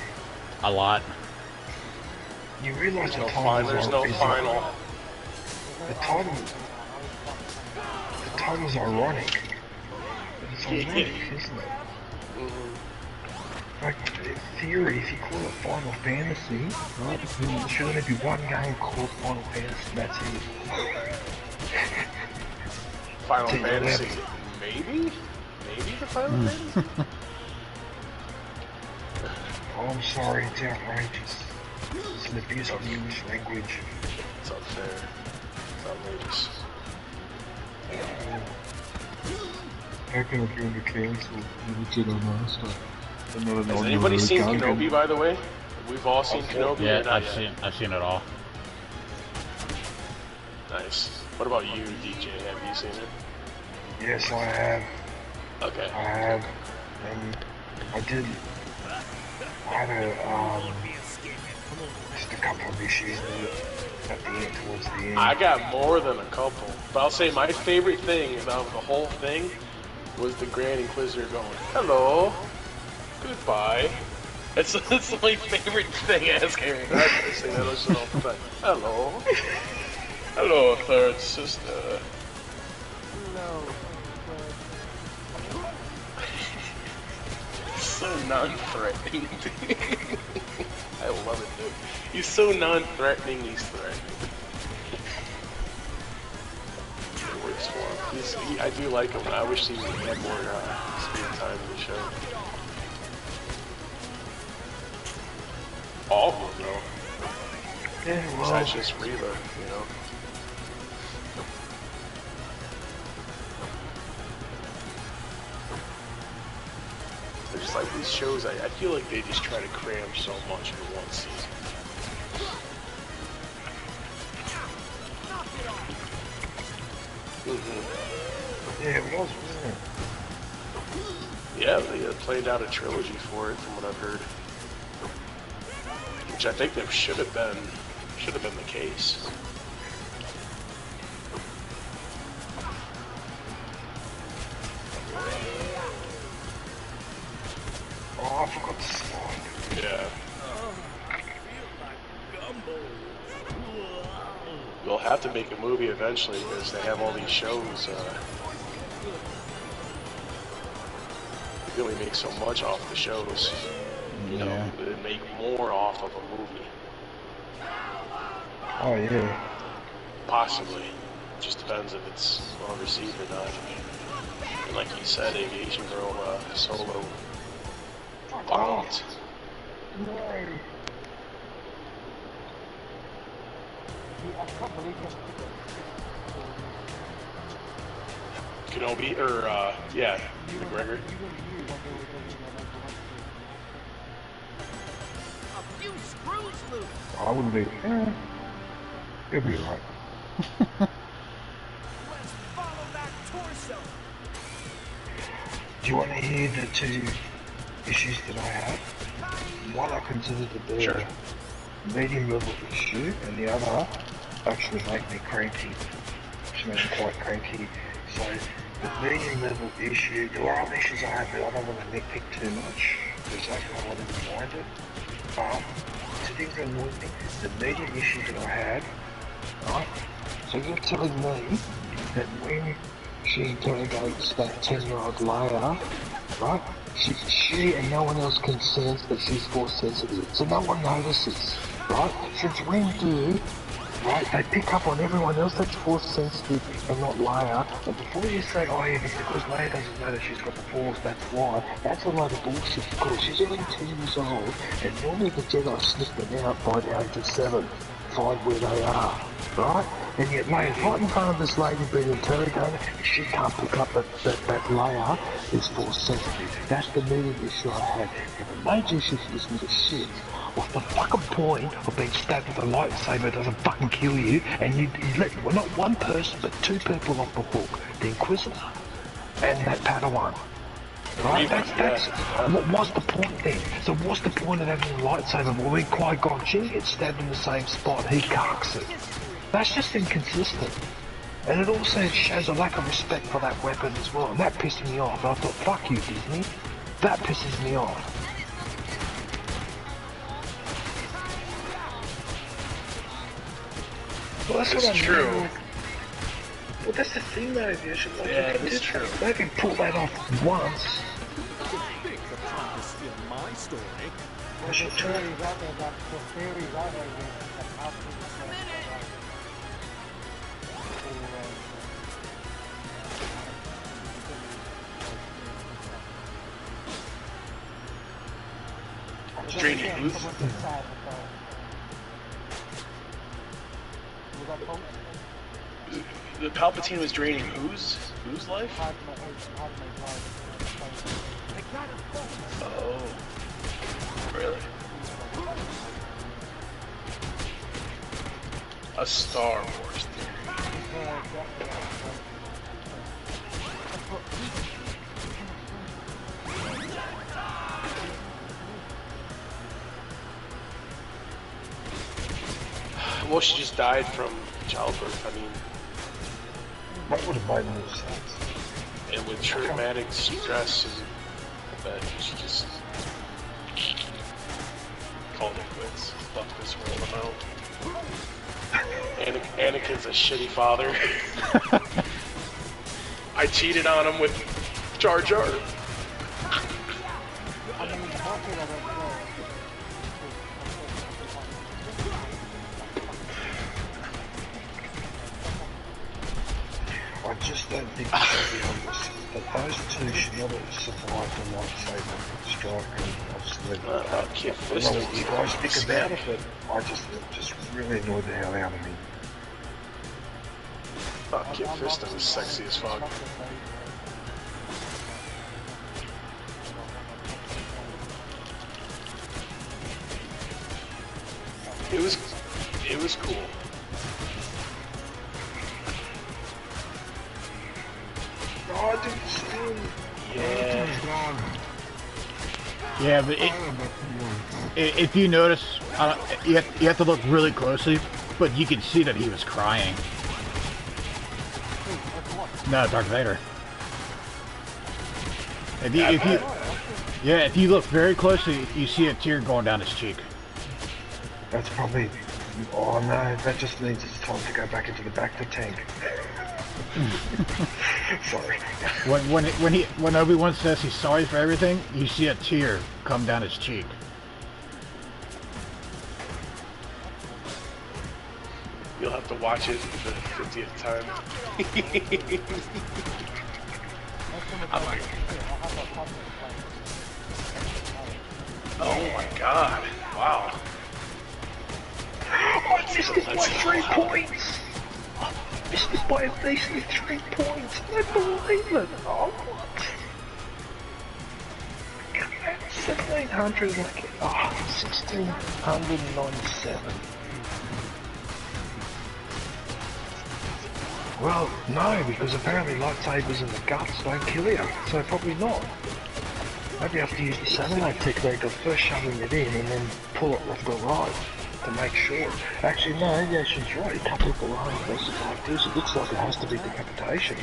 a lot. You realise There's no final. The title's ironic. It's ironic, isn't it? Like, in theory, if you call it Final Fantasy, right, there should only be one game called Final Fantasy, that's it. Final Fantasy. Maybe the Final Fantasy? Oh, I'm sorry, it's outrageous. It's an abuse of the English language. It's unfair. It's outrageous. How can I join the council? Jedi Master. Has anybody seen Kenobi, by the way? We've all seen Kenobi. Yeah, I've seen it all. Nice. What about you, DJ? Have you seen it? Yes, I have. Okay. I have. I did. I had just a couple of issues at the end, towards the end. I got more than a couple, but I'll say my favorite thing about the whole thing was the Grand Inquisitor going, "Hello, goodbye." It's my favorite thing as character. I say that all the time. Hello, hello, third sister. No. So non-threatening. I love it, dude. He's so non-threatening, he's threatening. It works for him. I do like him. I wish he had more screen time in the show. All of them, though. Yeah, well, Besides just Reba, you know. They're just like these shows, I feel like they just try to cram so much into one season. yeah, it was, wasn't it? Yeah, they planned out a trilogy for it, from what I've heard. Which I think that should have been the case. Oh, I forgot to slide. Yeah. We'll have to make a movie eventually because they have all these shows. They only make so much off the shows. You know, they make more off of a movie. Oh, yeah. Possibly. Just depends if it's well received or not. And like you said, Aviation Girl Solo bombed. No. Kenobi, or yeah, McGregor. I wouldn't be. It'll be alright. Do you want to hear the two issues that I have? One I consider to be a medium level issue, and the other actually make me cranky. Actually make me quite cranky. So the medium level issue, there are other issues I have, but I don't want to nitpick too much. There's actually a lot behind it. Two things that annoy me. The medium issue that I had, right? So you're telling me that when she interrogates that 10-year-old Leia, right? She and no one else can sense that she's force sensitive, so no one notices, right? Since when do, right, they pick up on everyone else that's force sensitive and not Leia, and before you say, oh yeah, it's because Leia doesn't know that she's got the force, that's why, that's a load of bullshit, because she's only 10 years old, and normally the Jedi sniff them out by the age of 7, find where they are, right? And yet Leia's right in front of this lady being interrogated, and she can't pick up that Leia is force sensitive. That's the meaning issue I had. And the major issue for this little shit, what's the fucking point of being stabbed with a lightsaber doesn't fucking kill you, and you let, well, not one person, but 2 people off the hook, the Inquisitor and that Padawan. Right, that's what's the point then? So what's the point of having a lightsaber? Well, when Qui-Gon Jinn gets stabbed in the same spot, he carks it. That's just inconsistent. And it also shows a lack of respect for that weapon as well, and that pissed me off. And I thought, fuck you, Disney. That pisses me off. Well, that's what I mean. True. Well, that's the thing though, you should like, Yeah, it's true. They can pull that off once. Think of trying to steal my story. I should try. Draining whose? The Palpatine was draining whose life? Oh, really? A Star Wars theory. Well, she just died from childbirth. I mean, That would have made more sense. and with traumatic stress, and that she just called it quits. Fuck this world, I'm out. Anakin's a shitty father. I cheated on him with Jar Jar. I just don't think it should be obvious that those 2 should not have survived the lightsaber strike, and obviously Kid I don't Fisto know what was you guys fucking think about it, sick. but I just really annoyed the hell out of me. Kid Fisto was sexy as fuck. It was cool. Oh, I didn't see him. Yeah. Yeah, but if you notice, you have to look really closely, but you can see that he was crying. No, Darth Vader. If you look very closely, you see a tear going down his cheek. That's probably. Oh no, that just means it's time to go back into the Bacta tank. Sorry. When Obi-Wan says he's sorry for everything, you see a tear come down his cheek. You'll have to watch it for the 50th time. I'm like, oh my god, wow. I missed it by 3 points! I missed it by at least 3 points! I don't believe it! Oh, what? 1700, like, 1697. Well, no, because apparently lightsabers in the guts don't kill you, so probably not. Maybe you have to use the satellite technique of first shoving it in and then pull it left or right to make sure. Actually, no, yeah, she's right. Cut people off versus like this. It looks like it has to be decapitation.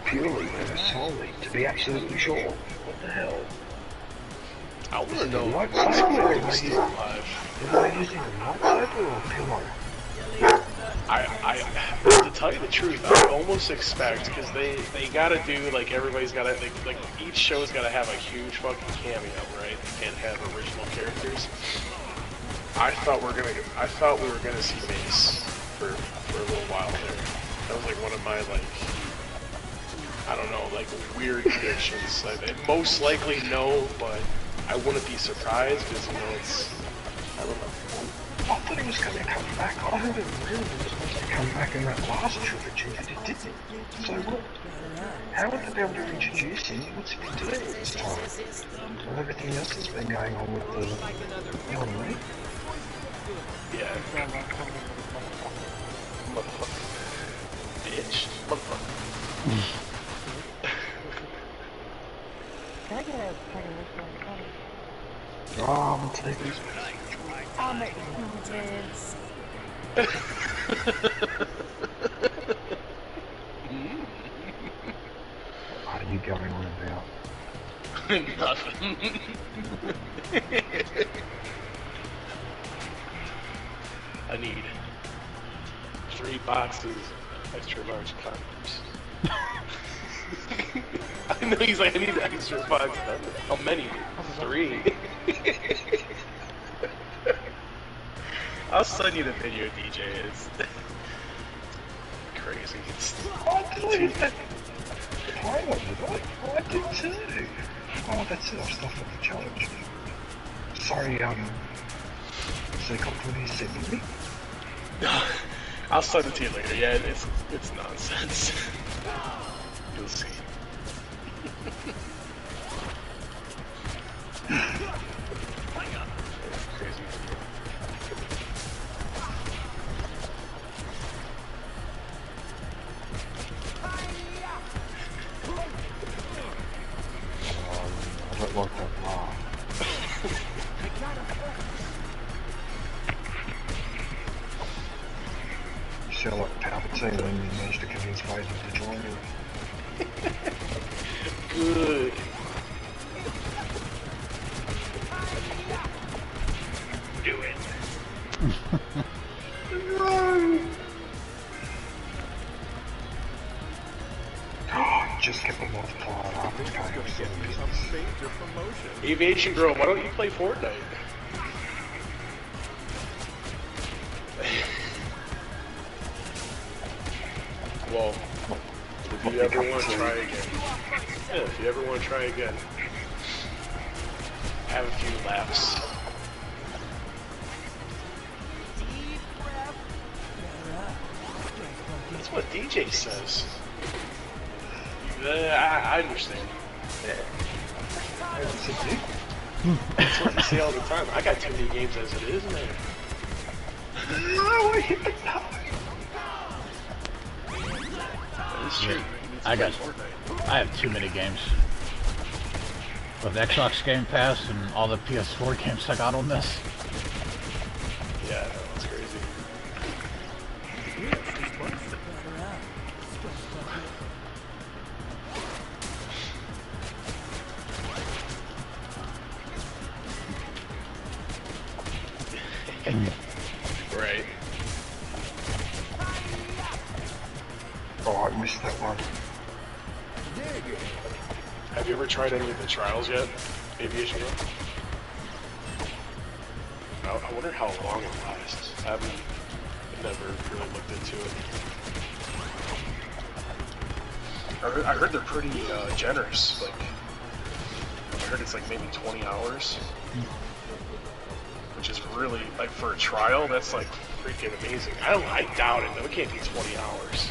Purely, solely, to be absolutely sure. What the hell? I want to know Lightsaber, what's or still alive. are they using a lightsaber or a pillow? To tell you the truth, I almost expect, because they gotta do, like, everybody's gotta, like, each show's gotta have a huge fucking cameo, right? They can't have original characters. I thought we were gonna see Mace for a little while there. That was like one of my, like, I don't know, like, weird predictions. Most likely no, but I wouldn't be surprised because, you know, it's, I don't know. I thought he was going to come back. I heard it really was supposed to come back in that last trilogy, but he didn't. So what? How would they be able to introduce him? What's he been doing this time? With everything else that's been going on with the... You know what I mean? Yeah. Motherfucker. Bitch. Motherfucker. Can I get a part of this one? Oh, I'm going to take this. I'll make this. What are you going on about? Nothing. I need 3 boxes of extra large condoms. I know he's like, I need extra boxes. How many? 3. I'll send you the video, DJ. It's crazy. I deleted that pilot. I did too. Oh, that's it. I've stuffed up the challenge. Sorry, so company sent me? I'll send it to you later. Yeah, it's nonsense. You'll see. It's crazy. I don't like that laugh. You sound like Palpatine when you managed to convince Vader to join you. Good. Do it. No! Oh, just kept the multiplier up. It's kind of some business. Aviation Girl, why don't you play Fortnite? Well, if you ever want to try again. Yeah, if you ever want to try again. Have a few laughs. That's what DJ says. I understand. Yeah. That's what you say all the time. I got too many games as it is, man. No, I hit the top. That's true. I have too many games. With Xbox Game Pass and all the PS4 games I got on this. Yeah, that's crazy. Right. Oh, I missed that one. Have you ever tried any of the trials yet? Aviation Girl? I wonder how long it lasts. I've never really looked into it. I heard they're pretty generous. Like, I heard it's like maybe 20 hours. Which is really, like, for a trial, that's like freaking amazing. I doubt it, though. It can't be 20 hours.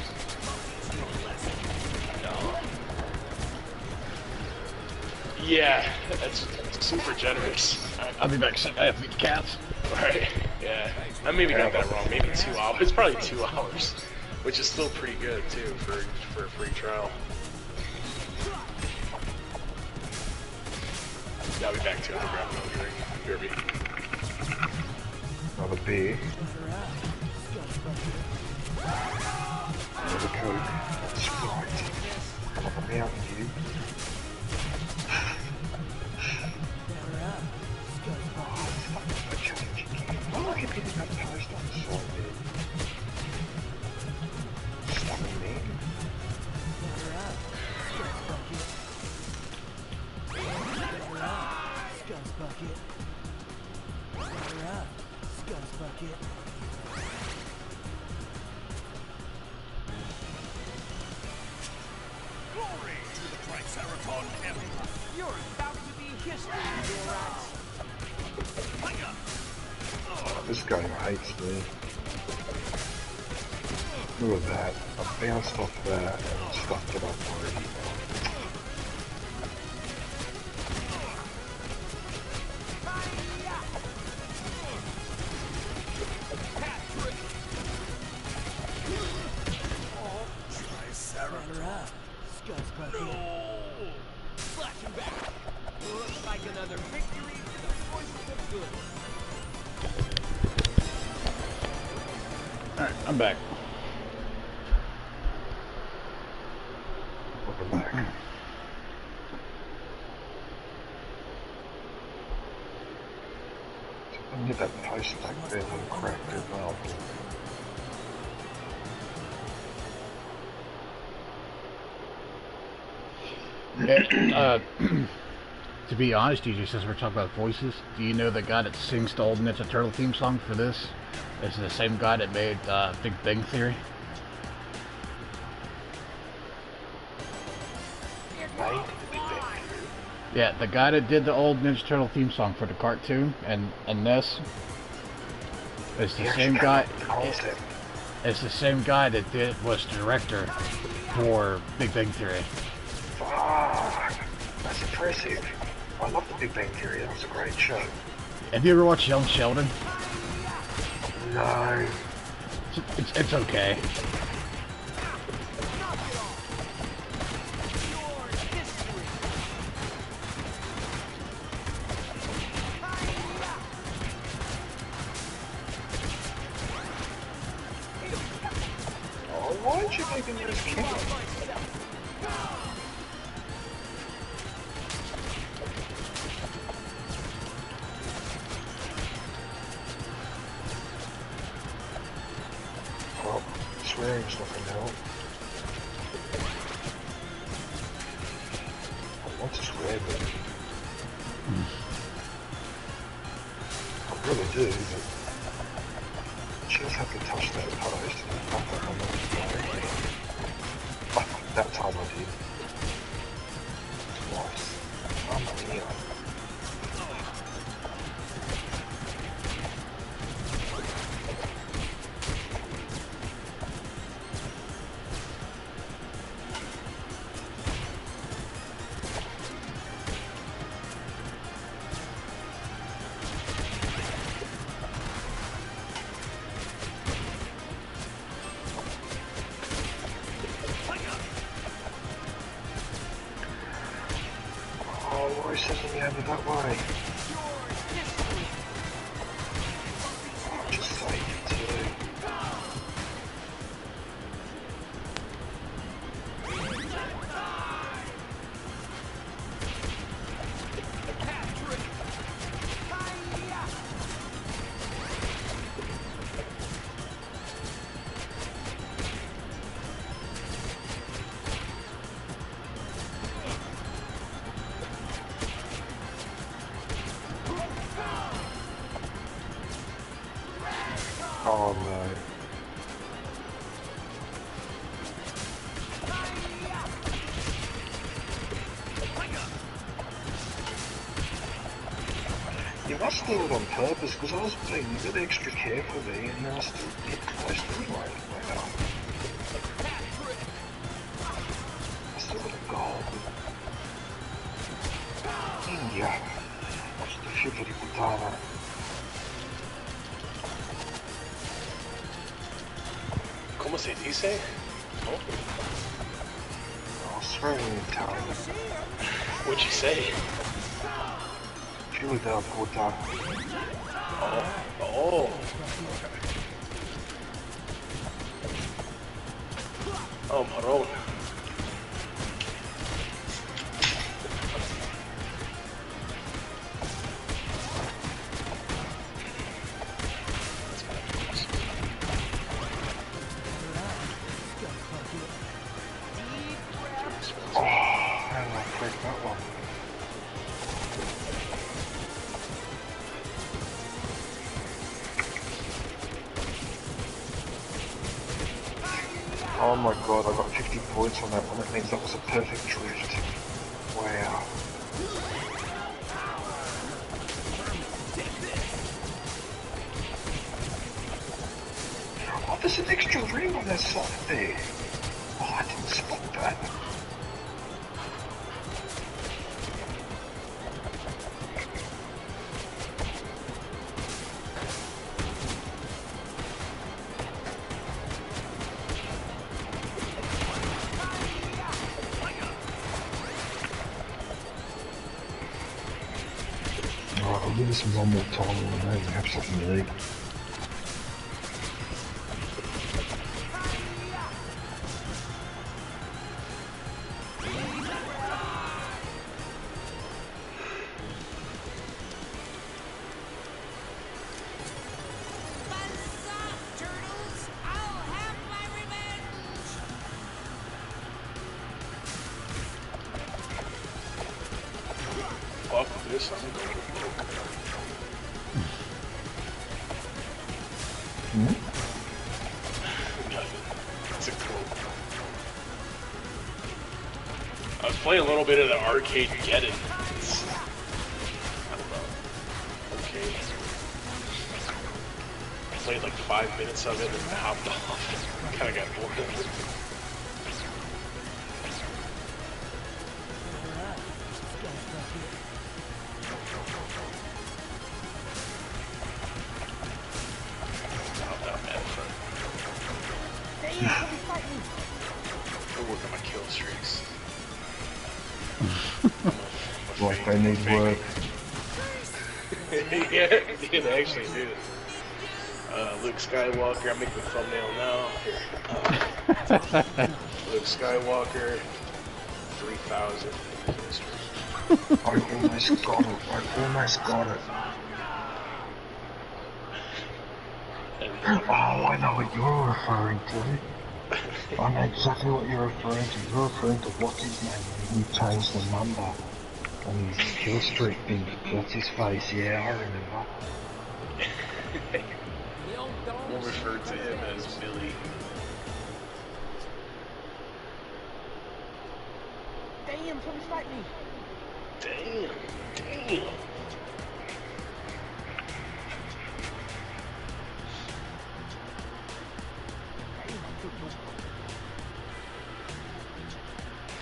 Yeah, that's super generous. I'll be back soon. I have to feed the cats. Right, yeah. I maybe got that wrong. Maybe 2 hours. It's probably 2 hours, which is still pretty good, too, for a free trial. Yeah, I'll be back, too. I'll grab another drink. BRB. Another beer. Another Coke. Sprite. Mountain Dew. Why do I keep hitting that post on the side there? This guy hates me. Look at that. I bounced off that and stuffed it up already. Alright, I'm back. Welcome back. I need that post back there and cracked as well. Yeah, to be honest, DJ, since we're talking about voices, do you know the guy that sings the old Ninja Turtle theme song for this? It's the same guy that made Big Bang Theory. Yeah, the guy that did the old Ninja Turtle theme song for the cartoon and this is the same guy. It's the same guy that was the director for Big Bang Theory. Fuck, that's impressive. I love the Big Bang Theory. That was a great show. Have you ever watched Young Sheldon? No. It's okay. Oh, why aren't you making those kids? Well, swearing's not gonna help. I want to swear, but I really do, but I just have to touch that post and pop that on the that time I did. Twice. I'm here. Why sending me over that way? Oh, just save it too. Oh no. You must do it on purpose, because I was being a bit extra careful there, and I still did close anyway. Wow. I still got a goal. India. Sto figlio di puttana. ¿Cómo se dice? I was swearing in Italian. What'd you say? Figlio della puttana. Oh. Oh, marron. Oh, how did I click that one? Oh my god, I got 50 points on that one. That means that was a perfect drift. Wow. Oh, there's an extra ring on that side there. Oh, I didn't spot that. Alright, I'll do this one more time and I have something to eat. Fuck this, I'm going. It's a quote. I was playing a little bit of the arcade Get It. It's, I don't know. Okay. I played like 5 minutes of it and hopped off. Kinda got bored of it. I'll work on my kill streaks. Like they need work. Yeah, they actually do. Luke Skywalker, I'm making the thumbnail now. Luke Skywalker, 3,000. I almost got it. I almost got it. Oh, I know what you're referring to. I know exactly what you're referring to. You're referring to what's his name when he changed the number on his kill streak thing. What's his face? Yeah, I remember. We'll refer to him as Billy. Damn, somebody fight me. Damn.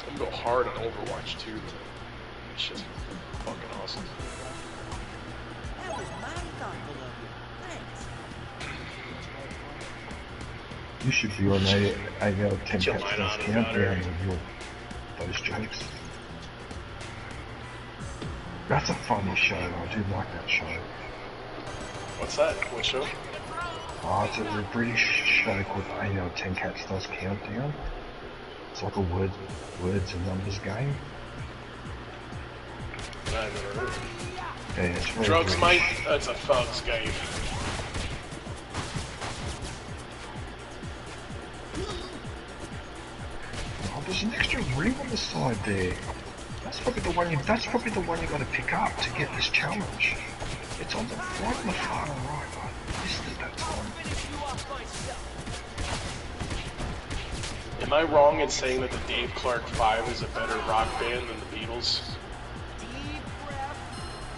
I'm gonna go hard on Overwatch 2. It's just fucking awesome. That was mighty thoughtful of you. Thanks. You should be on a 8 out of 10 Get your catch line on those it, countdown Gunner. with your those jokes. That's a funny show. I do like that show. What's that? What show? Oh, it's a British show called 8 out of 10 Cats Does Countdown. It's like a words and numbers game. I've never heard of it. Yeah, it's very Drugs, British. Mike? That's a thugs game. Oh, there's an extra ring on the side there. That's probably the one you got to pick up to get this challenge. It's on the right on the far right. I missed it that time. Am I wrong in saying that the Dave Clark 5 is a better rock band than the Beatles?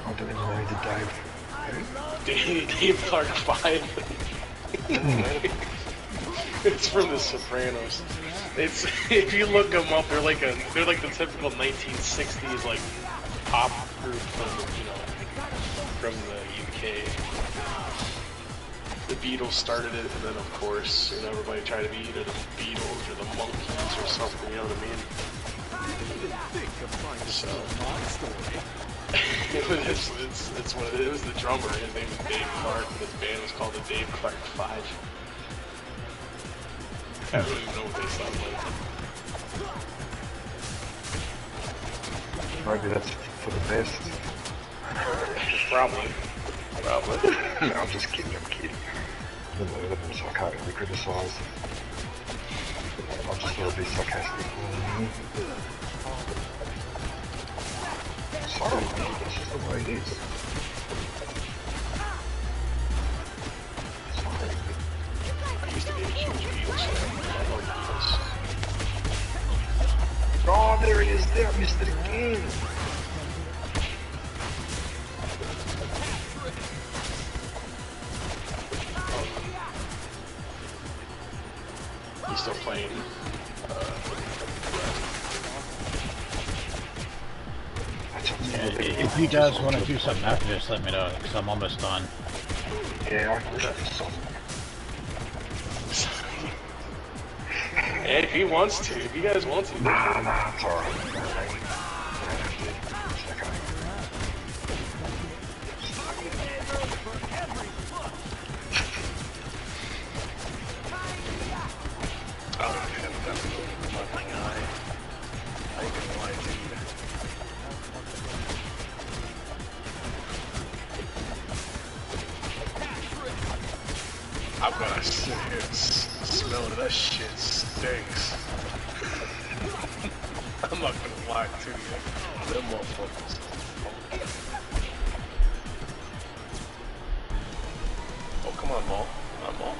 I don't even know the Dave Clark 5. It's from The Sopranos. It's if you look them up, they're like the typical 1960s like pop group from the UK. The Beatles started it, and then of course, everybody tried to be either the Beatles or the Monkees or something. You know what I mean? So it's what it is. The drummer, his name is Dave Clark, and his band was called the Dave Clark 5. I don't even know what they sound like. Maybe that's for the best. Probably. No, I'm just kidding. I've never heard of them, so I can't really criticise. I just thought it'd be sarcastic. Sorry, that's just the way it is. I used to be a huge Beatles fan. I love Beatles. missed it. I missed it again. He's still playing. If you guys want to do something after this, let me know, because I'm almost done. Yeah, I wish I could solve Hey, if he wants to, if you guys want to. Nah, it's alright. I'm gonna sit here and smell it. That shit stinks. I'm not gonna lie to you. Them motherfuckers. Oh, come on, Maul. Come on, Maul.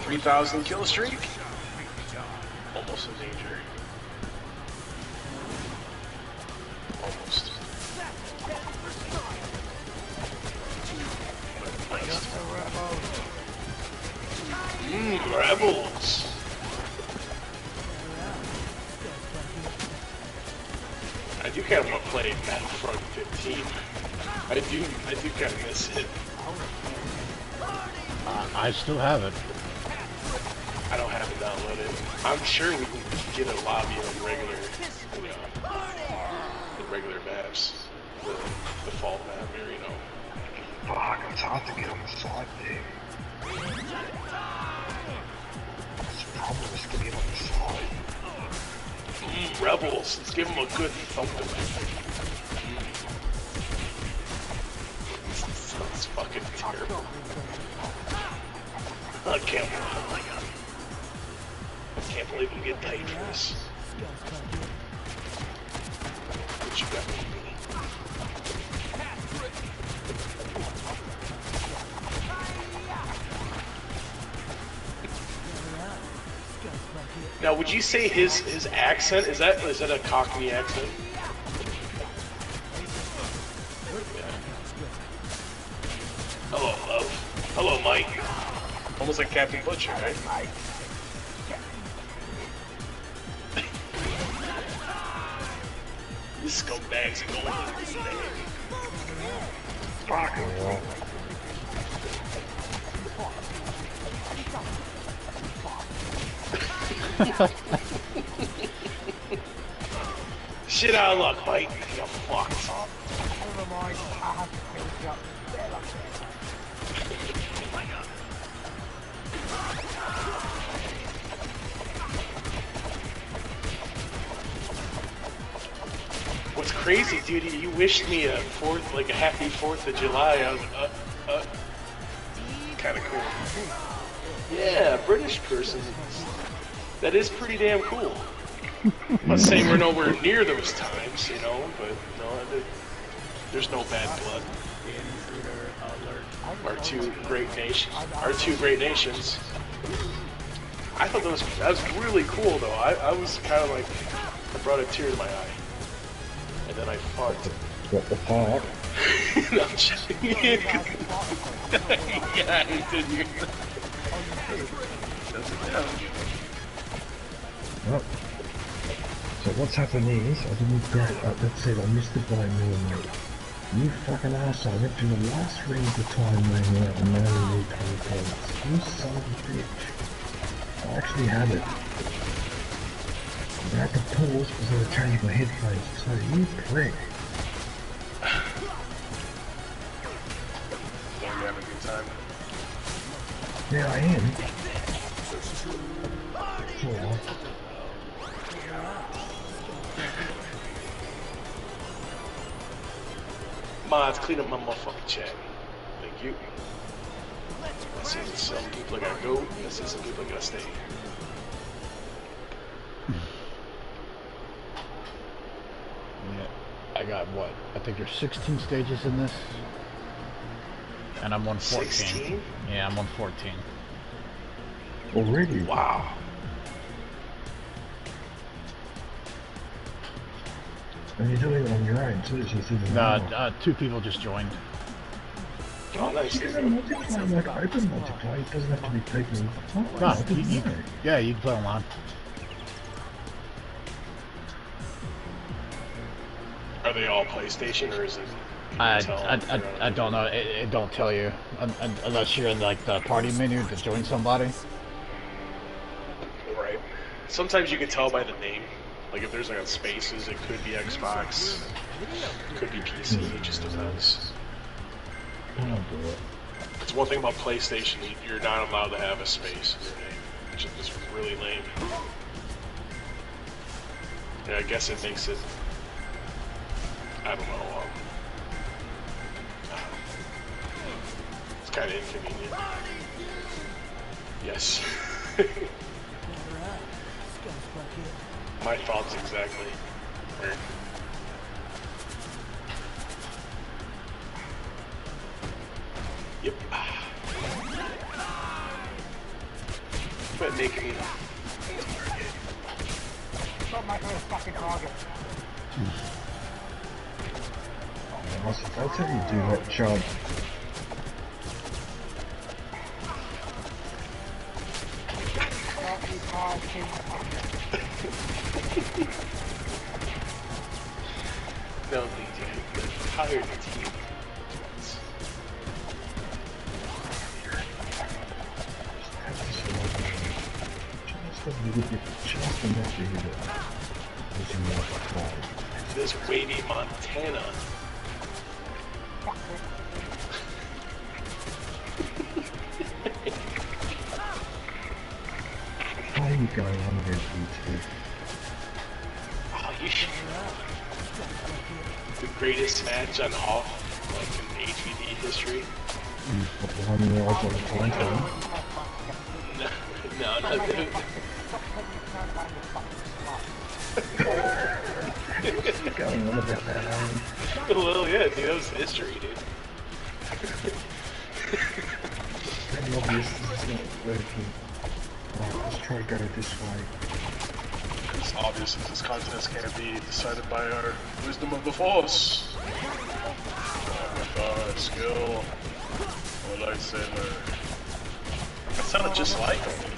3,000 kill streak? Almost in danger. Almost. Rebels! I do kind of want to play Battlefront 15. I do kind of miss it. I still have it. I don't have it downloaded. I'm sure we can get a lobby on regular, you know, the regular maps, the default map, or you know. Fuck, it's hard to get on the side there. It's the problem is to get on the side. Rebels, let's give them a good thumping. Sounds fucking terrible. I can't believe, oh my god. I can't believe we get paid for this. What you got with me? Now, would you say his accent is that a Cockney accent? Yeah. Hello, love. Hello, Mike. Almost like Captain Butcher, right? These scumbags are going to this thing. Fucking hell. Shit out of luck, Mike. You're fucked. Never mind, I have to finish up. What's crazy, dude? You wished me a happy 4th of July. I was like, kind of cool. Yeah, British person. That is pretty damn cool. I'm not saying we're nowhere near those times, you know, but no, there's no bad blood. Our two great nations. I thought that was really cool, though. I was kind of like, I brought a tear to my eye, and then I fought. What the fuck? No, I'm joking. Yeah, I did hear that. Well, so what's happened is, I didn't get, that's it, I missed it by a millimetre. You fucking arsehole, went through the last ring of the time laying out and now you need 20 points. You son of a bitch. I actually had it. I had to pause because I was changing my headphones, so you prick. You're having a good time. Yeah, I am. Sure. Mods, clean up my motherfucking chat. Thank you. I see some people I gotta go. I see some people I gotta stay. Yeah, I got what? I think there's 16 stages in this. And I'm on 14. 16? Yeah, I'm on 14. Already? Wow. And you're doing it on your own too, so it's even more. 2 people just joined. Oh, nice. Is it multiplayer, like open multiplayer? It doesn't have to be people. Oh, No, I didn't know. yeah, you can play online. Are they all PlayStation, or is it? I don't know. It don't tell you unless you're in like the party menu to join somebody. Right. Sometimes you can tell by the name. Like if there's like a spaces, it could be Xbox, it could be PC. It just depends. I don't do it. It's one thing about PlayStation, you're not allowed to have a space in your name, which is really lame. Yeah, I guess it makes it, I don't know, it's kind of inconvenient. Yes. My thoughts exactly. Right. Yep. Quit making me. Stop making me a fucking target. I'll tell you do that job. Stop you targeting. No, DJ. Hire the team. Just enough to hit it. Using more control. This wavy Montana. Why are you going on with YouTube? Oh, you should. The greatest match on all, like in HVD history. What the one where I got the point on? No, not dude. What's going on about that, Well, yeah, dude, that was history, dude. Very obvious this is not working. Right, let's try to go this way. It's obvious that this contest can't be decided by our wisdom of the Force. Skill. Or lightsaber. That sounded just like him.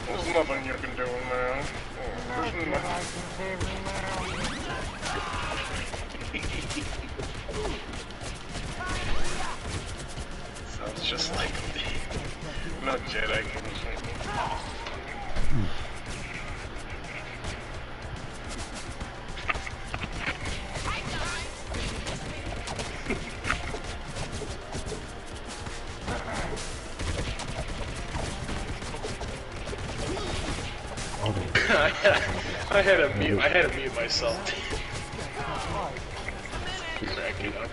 There's nothing you can do now. Sounds just like him. No Jedi can I had to mute myself. Cracking up.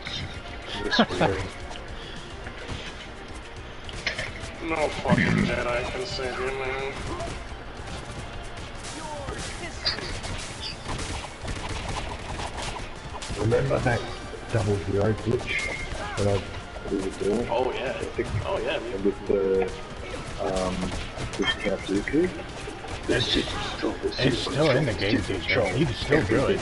No fucking Jedi can save you, man. Remember that double hero glitch that we were doing? Oh yeah. Oh yeah. With the with Count Dooku? It's still in the game, dude. You can still do it.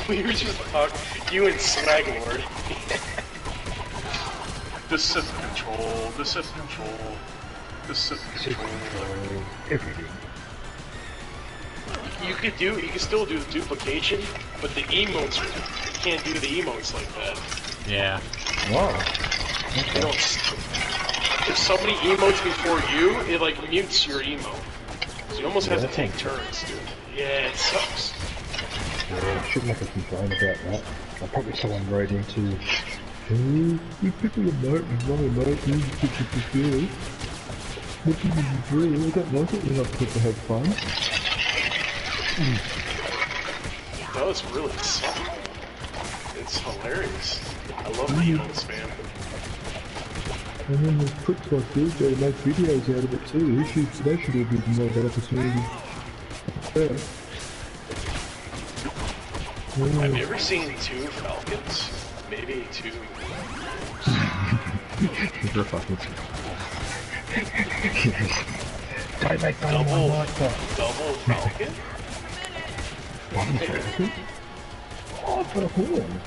We were just talking, you and Swaglord. The Sith control, the Sith control, the Sith control. Everything. You can still do duplication, but the emotes, you can't do the emotes like that. Yeah. Wow. You don't, if somebody emotes before you, it like mutes your emote. So you almost have to take turns, dude. Yeah, it sucks. Yeah, I shouldn't have a complaint about that. Probably someone wrote into, oh, we pick a remote and one remote, you pick it prefer. What do you prefer? I don't like it when I put to have fun. That was really suck. It's hilarious. I love the emotes, man. And then with pricks like this, they make videos out of it too. They should all be more of that opportunity. Yeah. Have you ever seen 2 Falcons? Maybe 2. You're fucking yes. Don't make fun of my Double life, Falcon? One second. Oh, for a horn.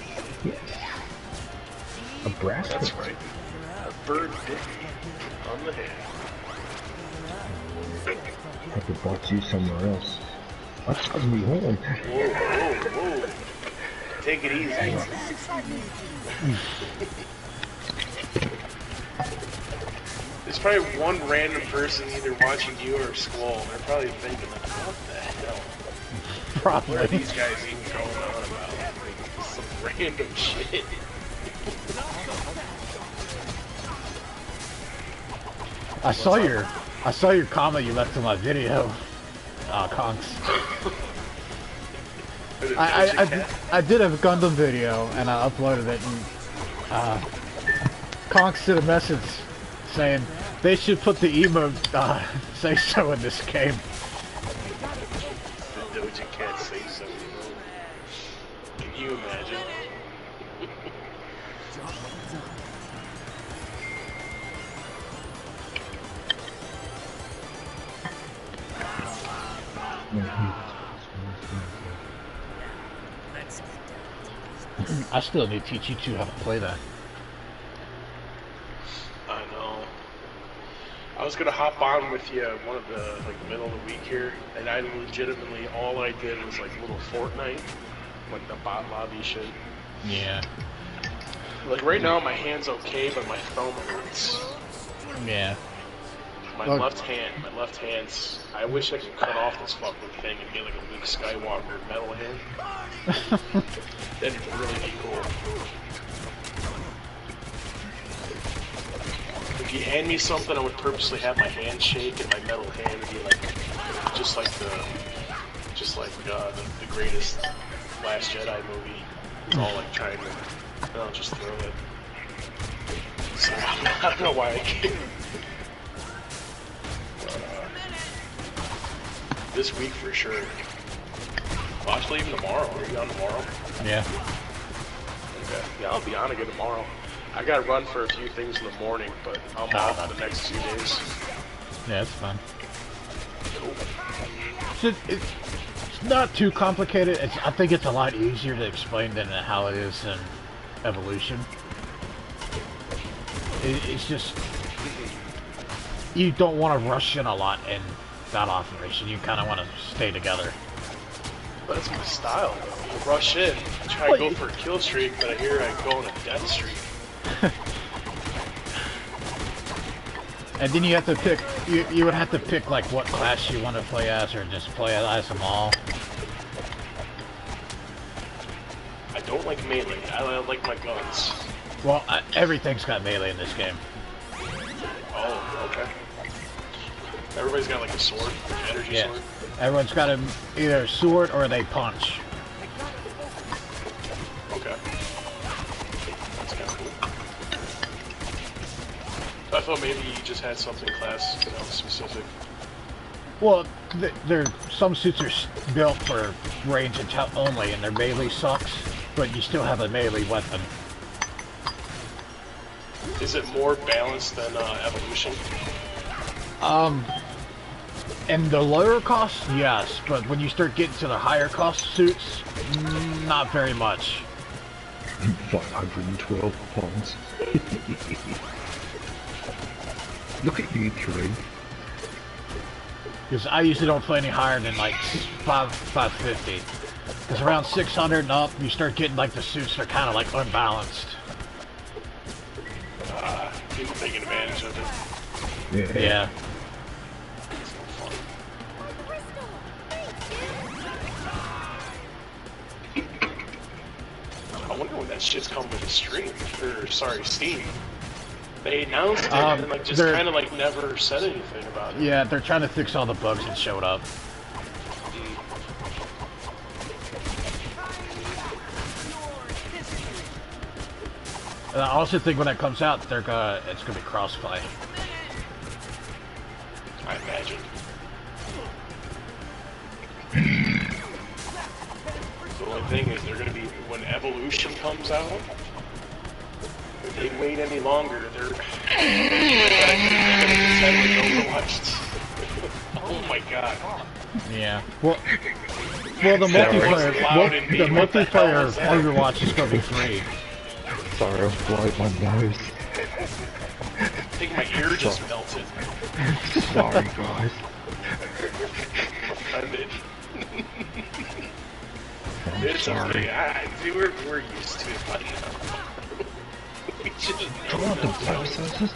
Yes. A brass That's horn. right. A bird dick on the head. I could bought you somewhere else. That's a me horn. Whoa, whoa, whoa. Take it easy. Hang on. There's probably one random person either watching you or Squall. They're probably thinking, like, what the hell? Probably. What are these guys even going on about? Like, some random shit. I saw your comment you left in my video. Conks. I did a Gundam video and I uploaded it and Conks did a message saying they should put the emote say so in this game. The Doja Cat say so. Can you imagine? I still need to teach you two how to play that. I know. I was gonna hop on with you one of the middle of the week here, and I legitimately all I did was like little Fortnite, like the bot lobby shit. Yeah. Like right now my hand's okay, but my thumb hurts. Yeah. My left hand's. I wish I could cut off this fucking thing and get like a Luke Skywalker metal hand. That'd really be cool. If you hand me something, I would purposely have my hand shake and my metal hand be like, just like the greatest Last Jedi movie. It's all like trying to, and I'll just throw it. So, I don't know why I can't. This week for sure. Possibly even tomorrow. Are you on tomorrow? Yeah. Okay. Yeah, I'll be on again tomorrow. I gotta run for a few things in the morning, but I'm off the next 2 days. Yeah, it's fun. Cool. It's not too complicated. I think it's a lot easier to explain than how it is in Evolution. It's just you don't want to rush in a lot in that operation. You kind of want to stay together. But it's my style. You rush in, try to go for a kill streak, but I hear I go on a death streak. And then you have to pick. You would have to pick like what class you want to play as, or just play as them all. I don't like melee. I like my guns. Well, everything's got melee in this game. Oh, okay. Everybody's got like a sword, an energy sword. Everyone's got either a sword or they punch. Okay. That's kind of cool. I thought maybe you just had something class, specific. Well, some suits are built for range attack only, and their melee sucks, but you still have a melee weapon. Is it more balanced than Evolution? In the lower cost, yes, but when you start getting to the higher cost suits, not very much. 512 pounds. Look at you three. Because I usually don't play any higher than like 550. Because around 600 and up, you start getting like the suits that are kind of like unbalanced. People taking advantage of it. Yeah. I wonder when that shit's coming to stream, or sorry, Steam. They announced it and like just kind of like never said anything about it. Yeah, they're trying to fix all the bugs that showed up. And I also think when that comes out, it's gonna be crossplay. I imagine. The only thing is, they're gonna be when Evolution comes out. If they wait any longer, they're gonna contend with Overwatch. Oh my god. Yeah. Well, Well, the multiplayer, loud in me. the What the hell multiplayer is that? Overwatch is gonna be free. Sorry, I've blown my nose. I think my ear just melted. Sorry, guys. Offended. I'm It's sorry. okay. Dude, we're used to it by now. We just Try not to blow, so it's just...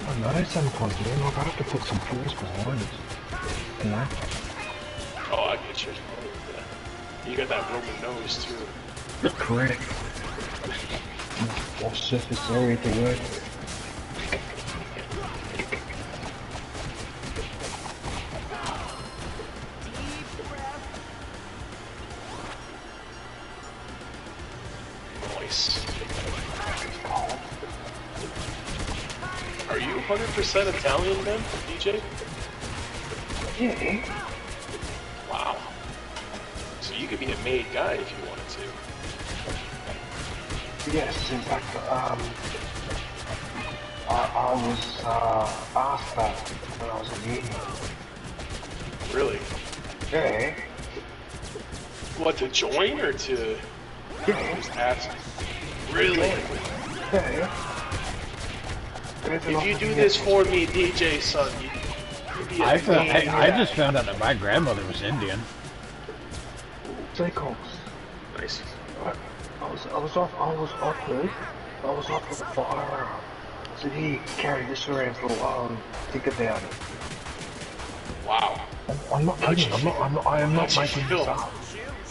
I know sometimes, man, like I have to put some force behind it. You know? Oh, I get you. You got that Roman nose, too. Correct. Or surface area to work. Nice. Are you 100% Italian, then, DJ? Yeah. Wow. So you could be a made guy if you wanted to. Yes, in fact, I was asked that when I was a uni. Really? Yeah. What, to join or to Yeah. just ask? Really? Yeah. If you do this for me, DJ son, you'd be a made I guy. just found out that my grandmother was Indian. Seacox. Nice. I was offered a firearm. So he carried this around for a while and think about it. Wow. I'm not kidding. I am not How'd you making feel? this up.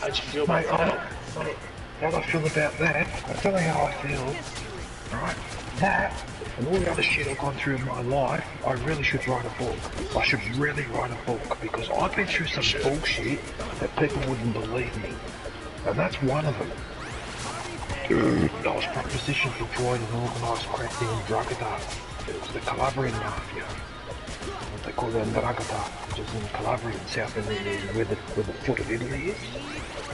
How'd you feel about Mate, that? how do I feel about that? I'll tell you how I feel. Right? That and all the other shit I've gone through in my life, I really should write a book. I should really write a book because I've been through some bullshit that people wouldn't believe me. And that's one of them. Dude, I was propositioned to join an organised crime in Dragata. It was the Calabrian Mafia. What they call the Dragata, which is in Calabria in South Italy, where the foot of Italy is,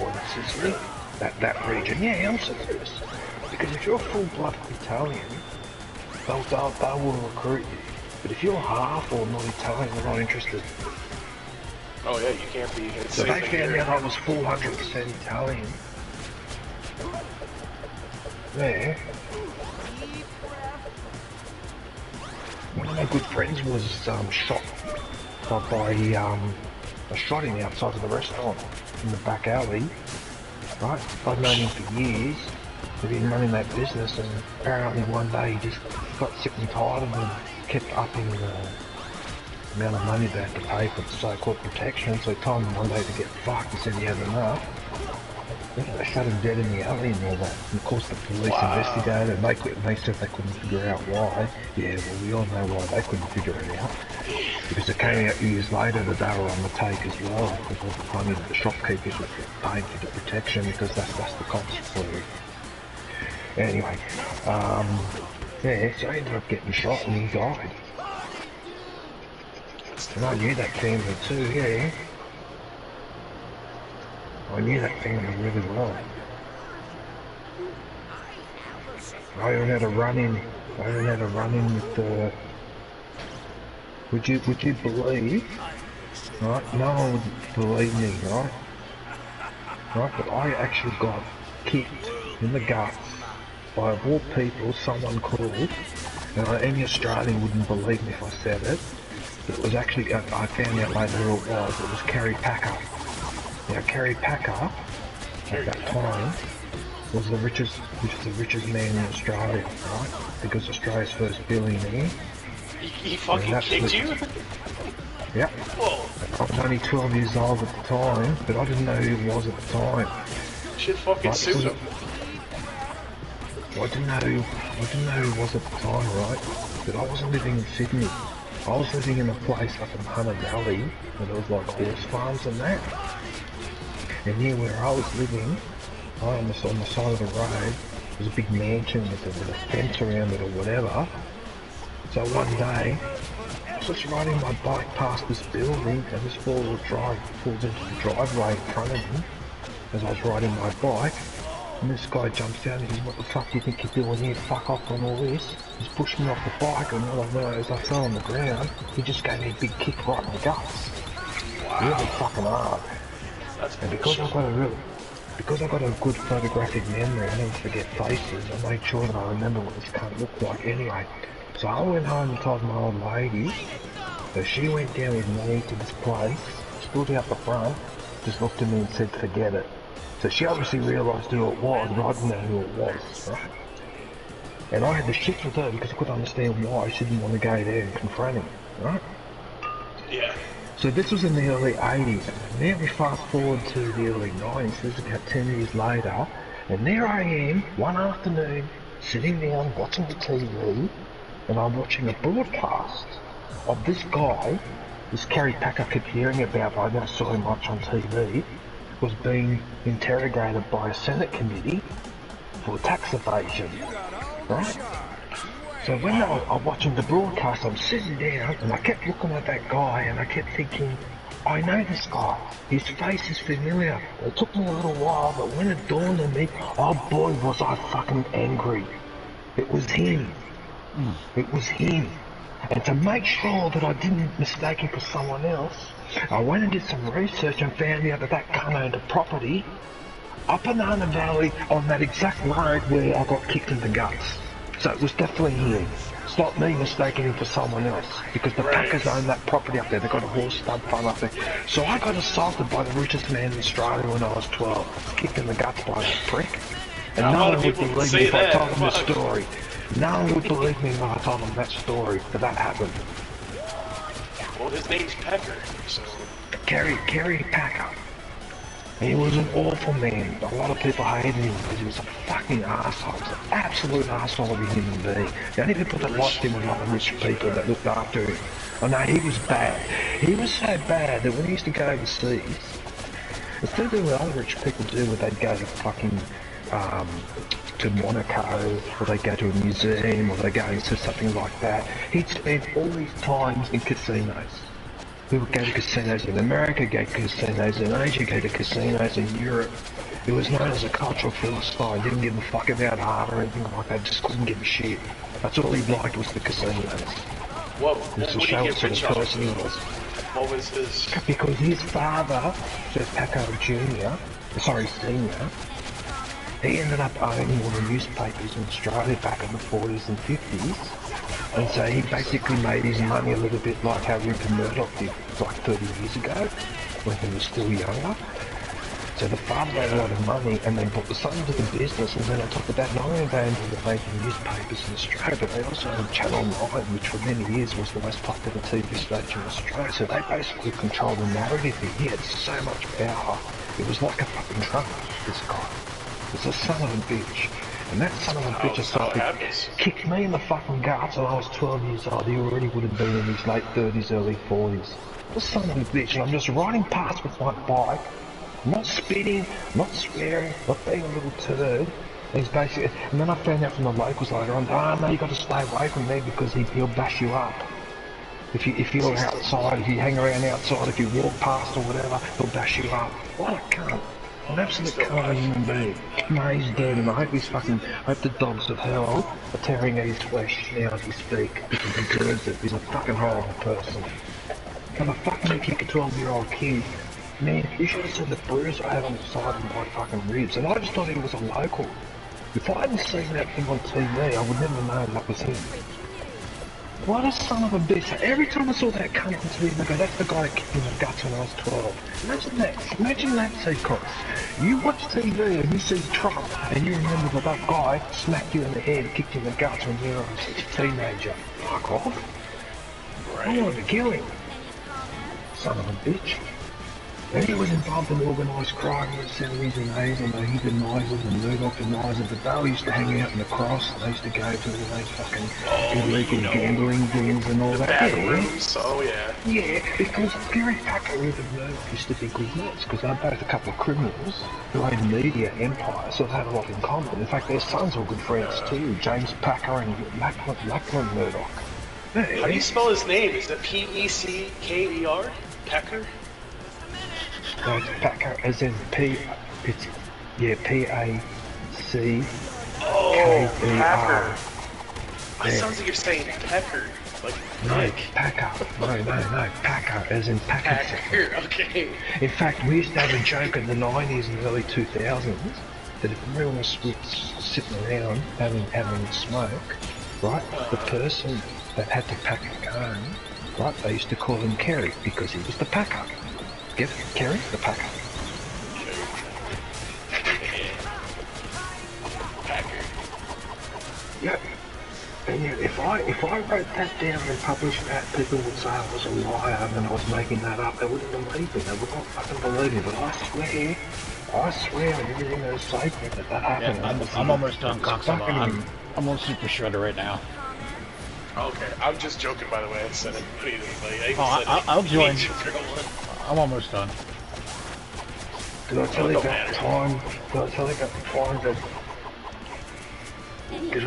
or in Sicily, that region. Yeah, I'm serious. Because if you're full-blood Italian, they will recruit you. But if you're half or not Italian, they're not interested. Oh yeah, you can't be. So they found out I was 400% Italian. Yeah. One of my good friends was shot by I shot him outside of the restaurant in the back alley. Right? I've known him for years. He'd been running that business, and apparently one day he just got sick and tired of it and kept upping the amount of money they had to pay for the so-called protection. So he told him one day to get fucked. He said he had enough. Yeah, they shot him dead in the alley and all that. And of course the police investigated and they said they couldn't figure out why. Yeah, well we all know why they couldn't figure it out. Because it came out years later that they were on the take as well. Because of the money that the shopkeepers were paying for the protection, because that's the cops for you. Anyway, yeah, so he ended up getting shot and he died. And I knew that family too, yeah. I knew that family really well. I even had a run-in with the... Would you believe, right? No one would believe me, right? Right, but I actually got kicked in the guts by, of all people, someone called, and any Australian wouldn't believe me if I said it. It was actually, I found out later who it was Kerry Packer. Now Kerry Packer, at that time, was the richest man in Australia, right? Because Australia's first billionaire. He fucking kicked you? Yep. Whoa. I was only 12 years old at the time, but I didn't know who he was at the time. Should fucking sue him. I didn't know who he was at the time, right? But I wasn't living in Sydney. I was living in a place up in Hunter Valley where there was like horse farms and that. And near where I was living, right on the side of the road, was a big mansion with a fence around it or whatever. So one day, I was just riding my bike past this building, and this four-wheel drive pulls into the driveway in front of me as I was riding my bike. And this guy jumps down and he says, "What the fuck do you think you're doing here? Fuck off on all this." He's pushed me off the bike, and all I know is I fell on the ground. He just gave me a big kick right in the guts. Really fucking hard. That's And because bullshit. I've got a good photographic memory, I never forget faces. I made sure that I remember what this cunt looked like anyway. So I went home and told my old lady. So she went down with me to this place, stood out the front, just looked at me and said, forget it. So she obviously realised who it was, but I didn't know who it was, right? And I had the shit with her because I couldn't understand why she didn't want to go there and confront him, right? Yeah. So this was in the early 80s. Now we fast forward to the early 90s, this is about 10 years later, and there I am, one afternoon, sitting down watching the TV, and I'm watching a broadcast of this guy, this Kerry Packer I kept hearing about, but I never saw him much on TV, was being interrogated by a Senate committee for tax evasion, right? So when I'm watching the broadcast, I'm sitting down and I kept looking at that guy and I kept thinking, I know this guy, his face is familiar. It took me a little while, but when it dawned on me, oh boy was I fucking angry. It was him. It was him. And to make sure that I didn't mistake him for someone else, I went and did some research and found out that that cunt owned a property up in Banana Valley on that exact road where I got kicked in the guts. So it was definitely him. It's not me mistaking him for someone else, because the Packers own that property up there. They've got a horse stud farm up there. So I got assaulted by the richest man in Australia when I was 12. Kicked in the guts by that prick. And A no lot one of would people believe say me if I that. told them the Fuck. story. No one would believe me when I told them that story, but that happened. Well, his name's Pecker, so... Kerry Packer. He was an awful man. A lot of people hated him because he was a fucking arsehole. He was an absolute arsehole of a human being. The only people that liked him were like the rich people that looked after him. Oh no, he was bad. He was so bad that when he used to go overseas, instead of doing what other rich people do, where they'd go to fucking, to Monaco, or they go to a museum, or they go into something like that, he'd spend all these times in casinos. We would go to casinos in America, go to casinos in Asia, go to casinos in Europe. He was known as a cultural philistine, didn't give a fuck about art or anything like that, just couldn't give a shit. That's all he liked was the casinos. What Just to would he show get what sort of rich off person he of? was. What was his... Because his father, Sir Paco Senior, he ended up owning all the newspapers in Australia back in the 40s and 50s. And so he basically made his money a little bit like how Rupert Murdoch did like 30 years ago, when he was still younger. So the father made a lot of money and they brought the son into the business, and then on top of that, not only they ended making newspapers in Australia, but they also had Channel 9, which for many years was the most popular TV station in Australia. So they basically controlled the narrative. He had so much power. It was like a fucking Trump, this guy. It's a son of a bitch. And that son of a bitch kicked me in the fucking guts when I was 12 years old. He already would have been in his late 30s, early 40s. The son of a bitch. And I'm just riding past with my bike, not spitting, not swearing, not being a little turd. And he's basically, and then I found out from the locals later on, oh no, you got to stay away from me because he'll bash you up. If you're outside, if you hang around outside, if you walk past or whatever, he'll bash you up. What a cunt. An absolute cunt of a human being. No, he's dead, and I hope the dogs of hell are tearing at his flesh now as we speak, because he deserves it. He's a fucking horrible person. And I fucking kick a 12-year-old kid. Man, you should have seen the bruise I had on the side of my fucking ribs, and I just thought he was a local. If I hadn't seen that thing on TV, I would never know that was him. What a son of a bitch. Every time I saw that cunt on TV, I go, that's the guy that kicked me in the guts when I was 12. Imagine that sequence. You watch TV and you see Trump, and you remember that guy smacked you in the head, kicked you in the guts when you were a teenager. Fuck off. I wanted to kill him. Son of a bitch. And he was involved in organised crime in the 70s and 80s, and he denies it, and Murdoch denies it, but they used to hang out in the cross, and they used to go to those fucking illegal gambling things and all that. Bad rooms, oh yeah. Yeah, because Gary Packer and Rupert Murdoch used to be good mates, because they're both a couple of criminals who owned media empires, so they had a lot in common. In fact, their sons were good friends too, James Packer and Lachlan Murdoch. Yeah. How do you spell his name? Is it P-E-C-K-E-R? Pecker? No, it's Packer, as in P-A-C-K-E-R. Oh, Packer. It sounds like you're saying Pecker. Like No, Nick. Packer. No, Packer, as in package. Packer, okay. In fact, we used to have a joke in the 90s and early 2000s that if everyone was sitting around having a smoke, right, the person that had to pack a cone, right, they used to call him Kerry because he was the packer. Get it? Kerry, the packer. Packer. Yeah. And yet, if I wrote that down and published that, people would say I was a liar and I was making that up. They wouldn't believe me. They would not fucking believe me. But I swear on everything that is sacred that happened. Yeah, I'm almost done, Coxable. I'm on Super Shredder right now. Okay, I'm just joking, by the way. I said it. But I'll join. I'm almost done. Did I tell you about the time? Did I tell you about the time that? Did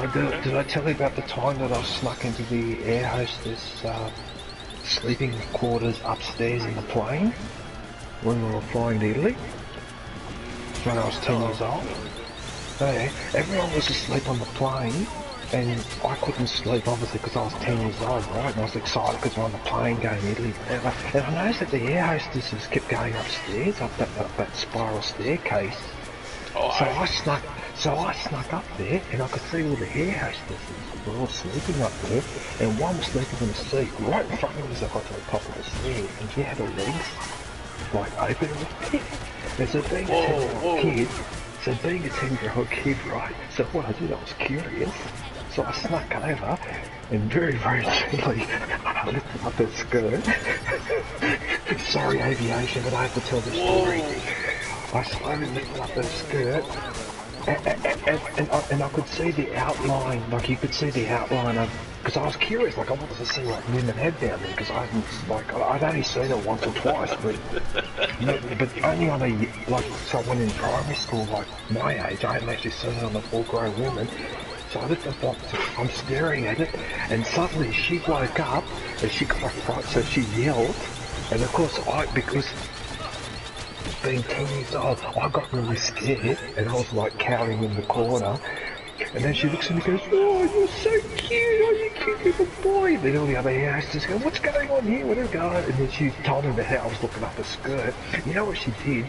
I tell you about the time that I snuck into the air hostess sleeping quarters upstairs in the plane when we were flying to Italy? When I was 10 years old. Yeah, everyone was asleep on the plane, and I couldn't sleep obviously because I was 10 years old, right? And I was excited because we're on the plane going to Italy. And I noticed that the air hostesses kept going upstairs, up that spiral staircase. So I snuck up there, and I could see all the air hostesses were all sleeping up there, and one was sleeping in a seat right in front of me as I got to the top of the stairs, and she had her legs like open a bit. And so being a 10-year-old kid, right? So what I did, I was curious, so I snuck over, and very, very gently, I lifted up her skirt. Sorry, aviation, but I have to tell the story. I slowly lifted up her skirt, and I could see the outline, like you could see the outline of, because I was curious, like I wanted to see what women had down there, because I'd only seen it once or twice, but only on so when in primary school, like my age, I hadn't actually seen it on the full grown women. So I lifted up, I'm staring at it, and suddenly she woke up, and she got a fright, so she yelled, and of course because being 10 years old, I got really scared, and I was like cowering in the corner, and then she looks at me and goes, "Oh, you're so cute, oh, you cute little boy." And then all the other air hostesses go, "What's going on here, what are you going?" And then she told me about how I was looking up her skirt. You know what she did?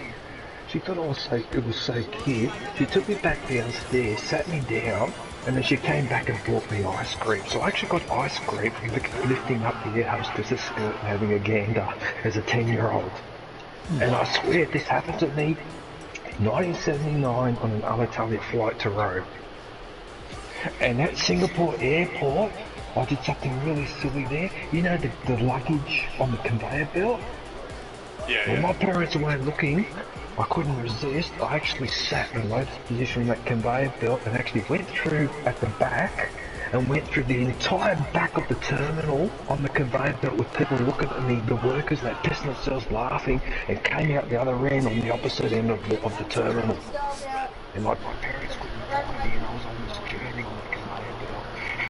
She thought it was so cute. She took me back downstairs, sat me down, and then she came back and brought me ice cream. So I actually got ice cream from lifting up the air hostess's skirt and having a gander as a 10-year-old. And I swear this happened to me in 1979 on an Alitalia flight to Rome. And at Singapore airport, I did something really silly there. You know the luggage on the conveyor belt? Yeah, When my parents weren't looking, I couldn't resist. I actually sat in the lotus position on that conveyor belt and actually went through at the back and went through the entire back of the terminal on the conveyor belt with people looking at me, the workers that pissed themselves laughing, and came out the other end on the opposite end of the terminal. And like my parents couldn't find me, and I was